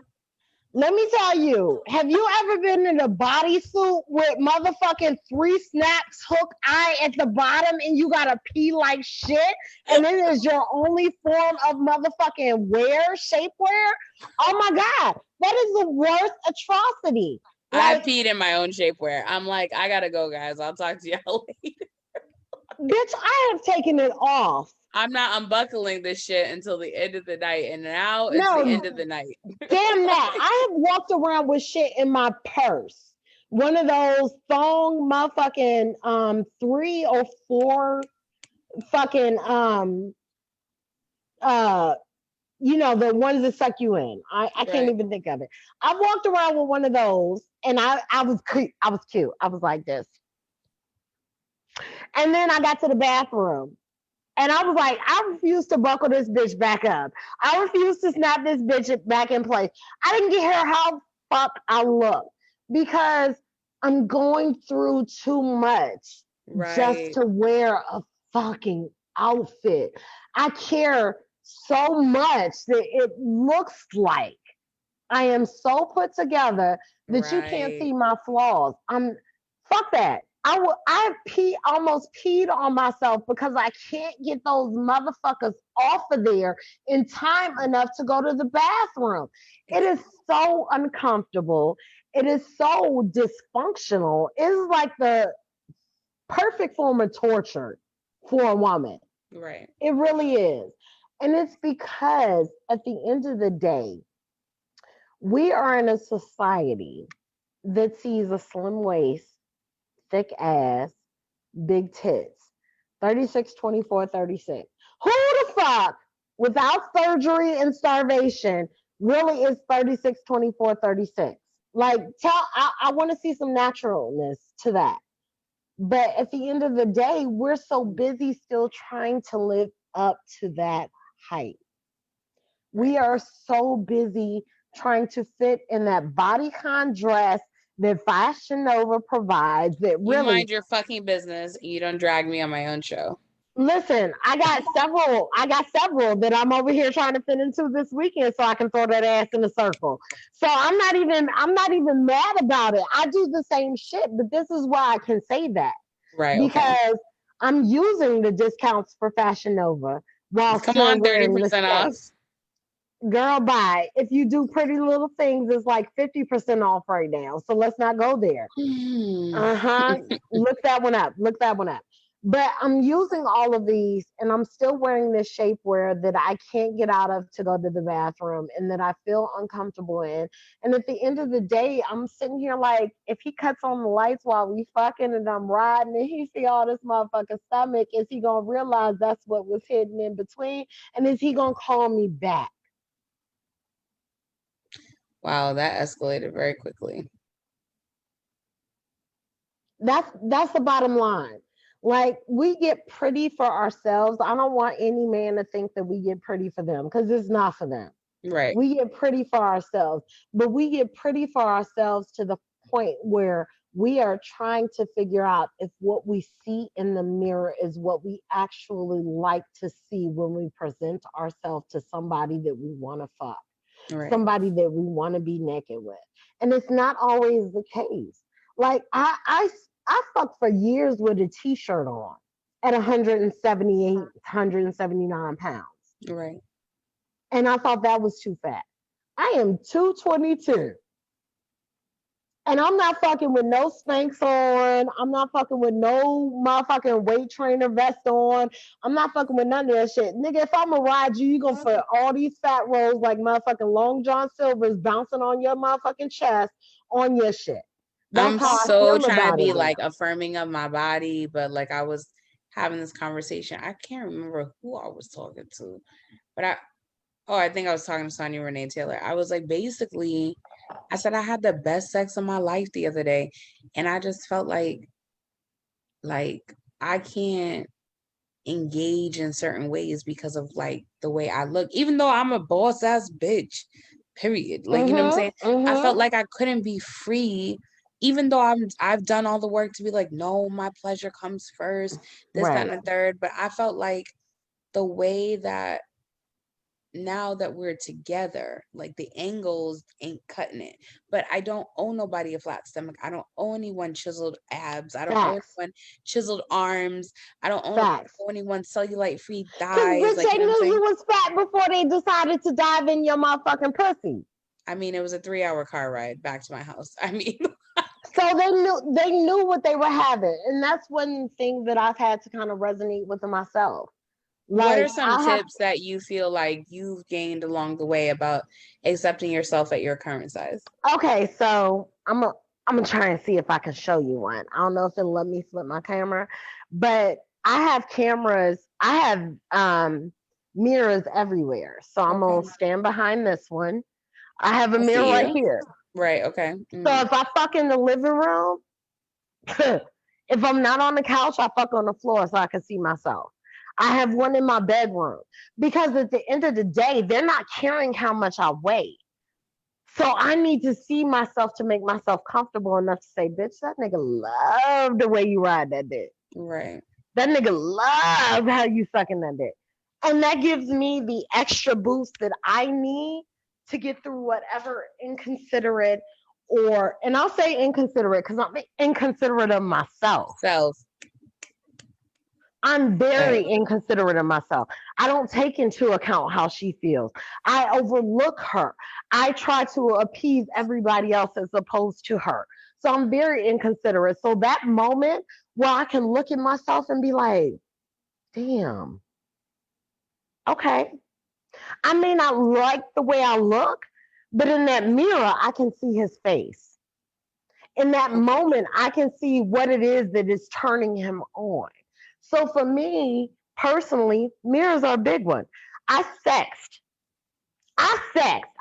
let me tell you, have you ever been in a bodysuit with motherfucking 3 snaps, hook eye at the bottom, and you gotta pee like shit, and it is your only form of motherfucking shapewear? Oh my god, that is the worst atrocity. I Like, peed in my own shapewear. I'm like, I gotta go, guys. I'll talk to y'all later. bitch, I have taken it off. I'm not unbuckling this shit until the end of the night, and now it's No, the end of the night. damn that. I have walked around with shit in my purse. One of those thong motherfucking 3 or 4 fucking uh the ones that suck you in. I can't Right. even think of it. I walked around with one of those and I was cute. I was cute. I was like this. And then I got to the bathroom. And I was like, I refuse to buckle this bitch back up. I refuse to snap this bitch back in place. I didn't care how fuck I look because I'm going through too much just Right. to wear a fucking outfit. I care so much that it looks like I am so put together that you can't Right. see my flaws. Fuck that. Almost peed on myself because I can't get those motherfuckers off of there in time enough to go to the bathroom. It is so uncomfortable. It is so dysfunctional. It is like the perfect form of torture for a woman. Right. It really is. And it's because at the end of the day, we are in a society that sees a slim waist, thick ass, big tits. 36, 24, 36. Who the fuck, without surgery and starvation, really is 36, 24, 36? Like, I want to see some naturalness to that. But at the end of the day, we're so busy still trying to live up to that height. We are so busy trying to fit in that bodycon dress that Fashion Nova provides that You really, mind your fucking business. You don't drag me on my own show. listen, I got several that I'm over here trying to fit into this weekend so I can throw that ass in a circle. So I'm not even mad about it. I do the same shit, but this is why I can say that. Right. Okay. Because I'm using the discounts for Fashion Nova while Come still on, wearing 30% off. mistakes. Girl, bye. If you do Pretty Little Things, it's like 50% off right now. So let's not go there. Uh-huh. Look that one up. Look that one up. But I'm using all of these and I'm still wearing this shapewear that I can't get out of to go to the bathroom and that I feel uncomfortable in. And at the end of the day, I'm sitting here like, if he cuts on the lights while we fucking and I'm riding and he see all this motherfucking stomach, is he gonna realize that's what was hidden in between? And is he gonna call me back? Wow, that escalated very quickly. That's the bottom line. Like, we get pretty for ourselves. I don't want any man to think that we get pretty for them because it's not for them. Right. We get pretty for ourselves, but we get pretty for ourselves to the point where we are trying to figure out if what we see in the mirror is what we actually like to see when we present ourselves to somebody that we want to fuck, Right. somebody that we want to be naked with. And it's not always the case. Like, I fucked for years with a t-shirt on at 178, 179 pounds. Right. And I thought that was too fat. I am 222. And I'm not fucking with no Spanx on. I'm not fucking with no motherfucking weight trainer vest on. I'm not fucking with none of that shit. Nigga, if I'm gonna ride you, you gonna put all these fat rolls like motherfucking Long John Silver's bouncing on your motherfucking chest on your shit. That's I'm how I so feel trying to about it be now. like affirming of my body, but like I was having this conversation. I can't remember who I was talking to, but I think I was talking to Sonia Renee Taylor. I was like, basically, I said I had the best sex of my life the other day, and I just felt like I can't engage in certain ways because of like the way I look, even though I'm a boss ass bitch, period. Like, you know what I'm saying? I felt like I couldn't be free, even though I've done all the work to be like, no, my pleasure comes first, this, that, Right. and the third. But I felt like the way that now that we're together, like the angles ain't cutting it. But I don't owe nobody a flat stomach. I don't owe anyone chiseled abs. I don't owe Facts. anyone chiseled arms. I don't Facts. owe anyone cellulite free Cause thighs. bitch, Like, they you know what I'm knew saying? you was fat before they decided to dive in your motherfucking pussy. I mean, it was a 3-hour car ride back to my house. I mean, So they knew what they were having. And that's one thing that I've had to kind of resonate with myself. what are Like some I have tips that you feel like you've gained along the way about accepting yourself at your current size? okay, so I'm gonna try and see if I can show you one. I don't know if it'll let me flip my camera, but I have cameras, I have mirrors everywhere. So I'm Okay. gonna stand behind this one. I have a I mirror see right you. here. Right. Okay. So if I fuck in the living room, if I'm not on the couch, I fuck on the floor so I can see myself. I have one in my bedroom because at the end of the day, they're not caring how much I weigh. So I need to see myself to make myself comfortable enough to say, bitch, that nigga love the way you ride that dick. Right. That nigga love how you sucking that dick. And that gives me the extra boost that I need to get through whatever inconsiderate and I'll say inconsiderate because I'm inconsiderate of myself. Self. I'm very Right. inconsiderate of myself. I don't take into account how she feels. I overlook her. I try to appease everybody else as opposed to her. So I'm very inconsiderate. So that moment where I can look at myself and be like, damn, okay. I may not like the way I look, but in that mirror, I can see his face. In that Okay. moment, I can see what it is that is turning him on. So for me personally, mirrors are a big one. I sexed.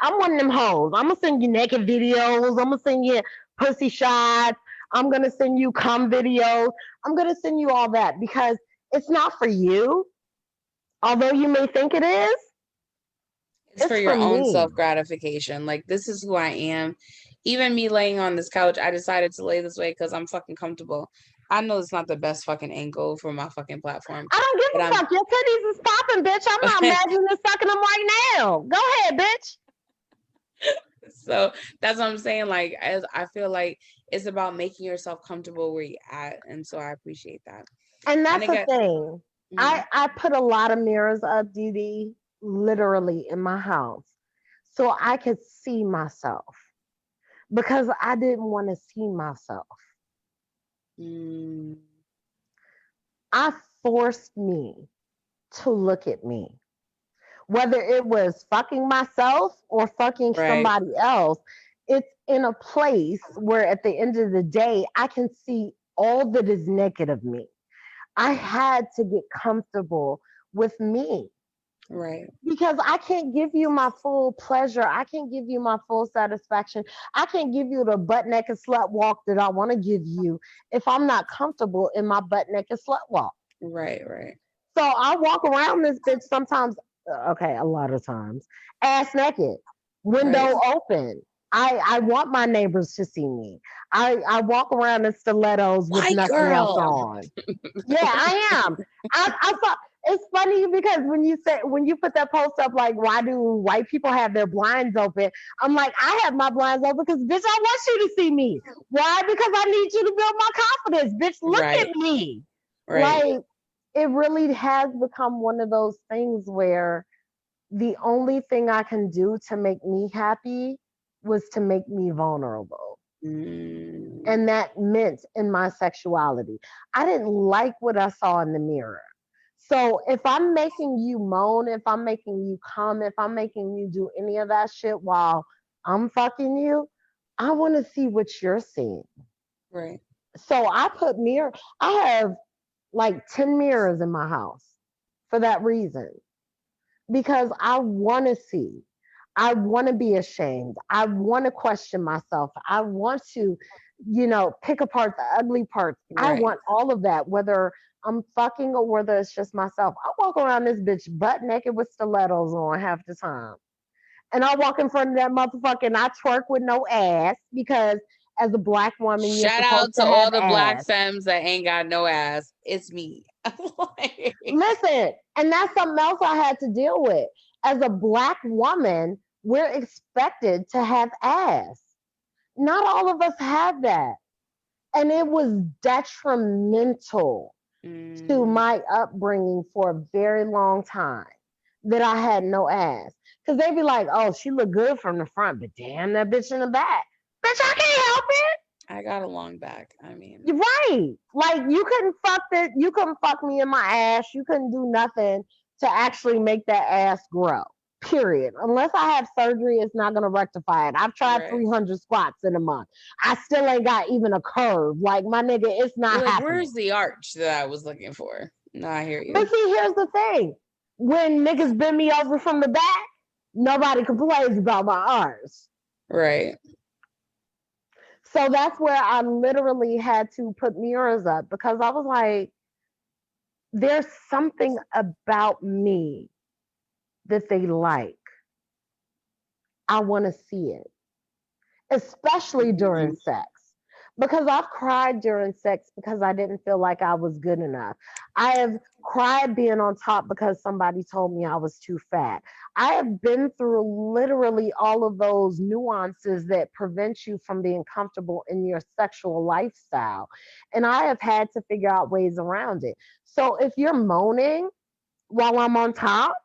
I'm one of them hoes. I'm gonna send you naked videos. I'm gonna send you pussy shots. I'm gonna send you cum videos. I'm gonna send you all that because it's not for you. Although you may think it is, It's for it's for your own me. self gratification. Like, this is who I am. Even me laying on this couch, I decided to lay this way because I'm fucking comfortable. I know it's not the best fucking angle for my fucking platform, I don't but give a I'm fuck. Your titties is popping, bitch. I'm not imagining sucking them right now. Go ahead, bitch. so that's what I'm saying. Like, as I feel like it's about making yourself comfortable where you're at, and so I appreciate that. And And that's the again, thing. mhm. I put a lot of mirrors up, DD, literally in my house, so I could see myself because I didn't want to see myself. Mm, I forced me to look at me, whether it was fucking myself or fucking right, somebody else. It's in a place where at the end of the day, I can see all that is naked of me. I had to get comfortable with me right, because I can't give you my full pleasure. I can't give you my full satisfaction. I can't give you the butt naked slut walk that I want to give you if I'm not comfortable in my butt naked slut walk. right, right. So I walk around this bitch sometimes, okay, a lot of times, ass naked, Right. window open. I want my neighbors to see me. I walk around in stilettos with White nothing else girl. on. Yeah, I am. I thought it's funny because when you put that post up like why do white people have their blinds open? I'm like I have my blinds open because bitch I want you to see me. Why? Because I need you to build my confidence. Bitch, look at Right, me. right. Like it really has become one of those things where the only thing I can do to make me happy was to make me vulnerable. And that meant in my sexuality. I didn't like what I saw in the mirror. So if I'm making you moan, if I'm making you come, if I'm making you do any of that shit while I'm fucking you, I want to see what you're seeing. Right. So I have like 10 mirrors in my house for that reason. Because I want to see. I want to be ashamed. I want to question myself. I want to, pick apart the ugly parts. I Right. want all of that, whether I'm fucking or whether it's just myself. I walk around this bitch butt naked with stilettos on half the time. And I walk in front of that motherfucker and I twerk with no ass because as a black woman, you're Shout supposed out to to all have the black ass. femmes that ain't got no ass. It's me. Like, Listen, and that's something else I had to deal with. As a black woman, we're expected to have ass. Not all of us have that. And it was detrimental to my upbringing for a very long time that I had no ass. Because they'd be like, oh, she look good from the front, but damn, that bitch in the back. Bitch, I can't help it. I got a long back. I mean, You're right. Like you couldn't fuck me in my ass. You couldn't do nothing to actually make that ass grow. Period. Unless I have surgery, it's not gonna rectify it. I've tried right. 300 squats in a month. I still ain't got even a curve. Like my nigga, it's not Like, happening. where's the arch that I was looking for? No, I hear you. But see, here's the thing. When niggas bend me over from the back, nobody complains about my arms. Right. So that's where I literally had to put mirrors up because I was like, there's something about me that they like. I want to see it, especially during sex. Because I've cried during sex because I didn't feel like I was good enough. I have cried being on top because somebody told me I was too fat. I have been through literally all of those nuances that prevent you from being comfortable in your sexual lifestyle. And I have had to figure out ways around it. So if you're moaning while I'm on top,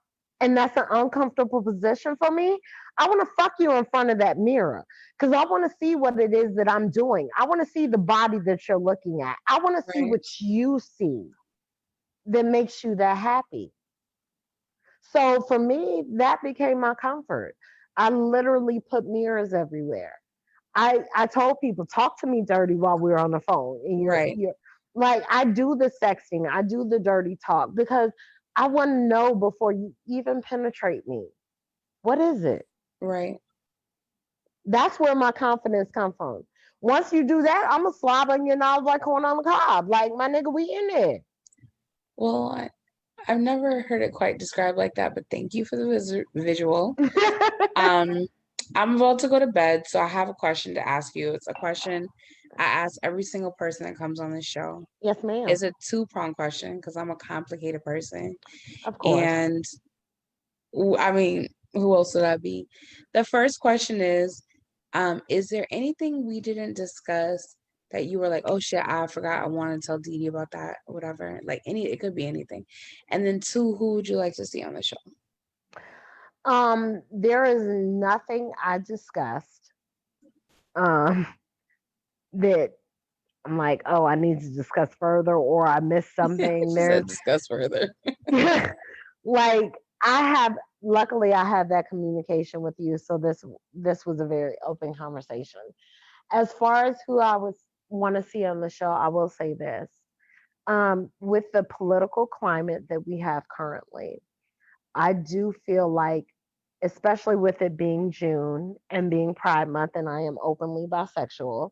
and that's an uncomfortable position for me, I want to fuck you in front of that mirror because I want to see what it is that I'm doing. I want to see the body that you're looking at. I want to see Right. what you see that makes you that happy. So for me, that became my comfort. I literally put mirrors everywhere. I told people, talk to me dirty while we're on the phone. And Right. you're like, I do the sexting, I do the dirty talk because I want to know before you even penetrate me. What is it? Right. That's where my confidence comes from. Once you do that, I'm going to slob on your nose like corn on the cob. Like, my nigga, we in there. Well, I've never heard it quite described like that, but thank you for the visual. I'm about to go to bed, so I have a question to ask you. It's a question I ask every single person that comes on this show. Yes, ma'am. It's a two-pronged question because I'm a complicated person. Of course. And I mean, who else would I be? The first question is there anything we didn't discuss that you were like, oh shit, I forgot I want to tell Dee Dee about that, or whatever? Like it could be anything. And then two, who would you like to see on the show? There is nothing I discussed that I'm like, oh, I need to discuss further or I missed something. She said discuss further. Like luckily I have that communication with you. So this was a very open conversation. As far as who I want to see on the show, I will say this. With the political climate that we have currently, I do feel like, especially with it being June and being Pride Month, and I am openly bisexual,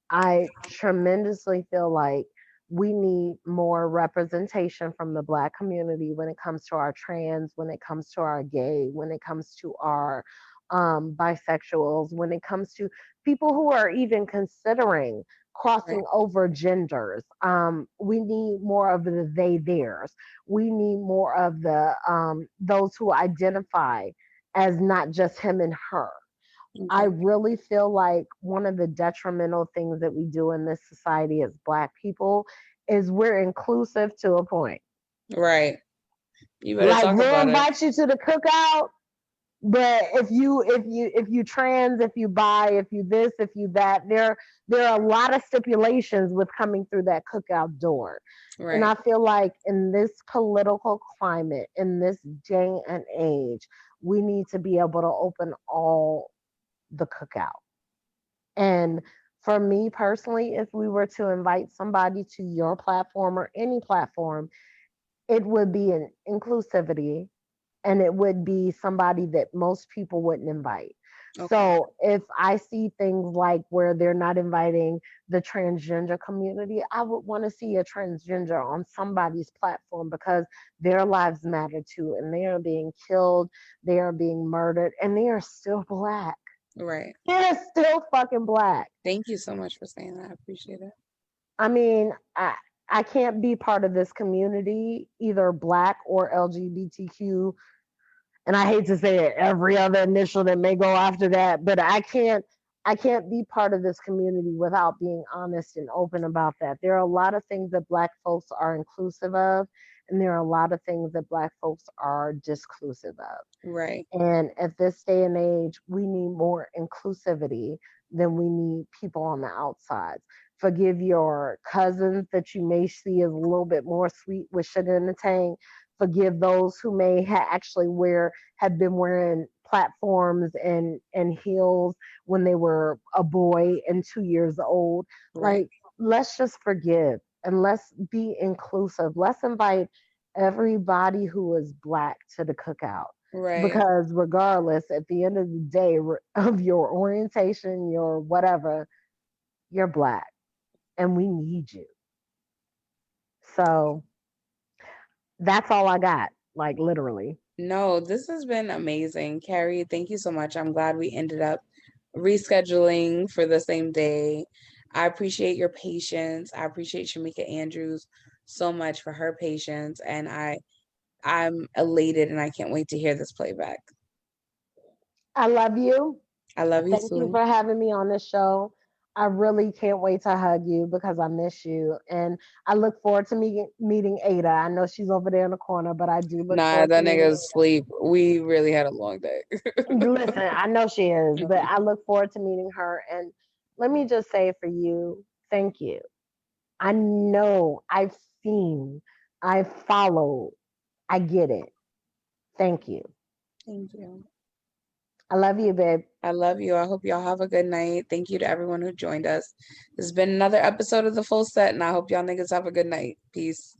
I tremendously feel like we need more representation from the Black community when it comes to our trans, when it comes to our gay, when it comes to our bisexuals, when it comes to people who are even considering crossing over genders. We need more of the they theirs. We need more of the those who identify as not just him and her. Okay. I really feel like one of the detrimental things that we do in this society as Black people is we're inclusive to a point. Right. You better Like talk we'll about it. invite you to the cookout, But if you trans, if you bi, if you this, if you that, there are a lot of stipulations with coming through that cookout door. And Right. I feel like in this political climate, in this day and age, we need to be able to open all the cookout. And for me personally, if we were to invite somebody to your platform or any platform, it would be an inclusivity, and it would be somebody that most people wouldn't invite. Okay. So if I see things like where they're not inviting the transgender community, I would want to see a transgender on somebody's platform because their lives matter too, and they are being killed, they are being murdered, and they are still black. Right. They're still fucking black. Thank you so much for saying that. I appreciate it. I mean, I can't be part of this community, either black or LGBTQ, and I hate to say it, every other initial that may go after that, but I can't be part of this community without being honest and open about that. There are a lot of things that black folks are inclusive of, and there are a lot of things that black folks are disclusive of. Right. And at this day and age, we need more inclusivity than we need people on the outsides. Forgive your cousins that you may see as a little bit more sweet with sugar in the tank. Forgive those who may actually have been wearing platforms and heels when they were a boy and 2 years old. Right. Like, let's just forgive and let's be inclusive. Let's invite everybody who is black to the cookout, Right. because regardless, at the end of the day, of your orientation, your whatever, you're black and we need you. So that's all I got, like literally. No, this has been amazing. Carrie, thank you so much. I'm glad we ended up rescheduling for the same day. I appreciate your patience. I appreciate Shamika Andrews so much for her patience, and I'm elated and I can't wait to hear this playback. I love you. I love you Thank you too. for having me on this show. I really can't wait to hug you because I miss you. And I look forward to meeting Ada. I know she's over there in the corner, but I do look Nah, forward to that meeting nigga's asleep. We really had a long day. Ada. Listen, I know she is, but I look forward to meeting her. And let me just say for you, thank you. I know, I've seen, I've followed, I get it. Thank you. Thank you. I love you, babe. I love you. I hope y'all have a good night. Thank you to everyone who joined us. This has been another episode of The Full Set, and I hope y'all niggas have a good night. Peace.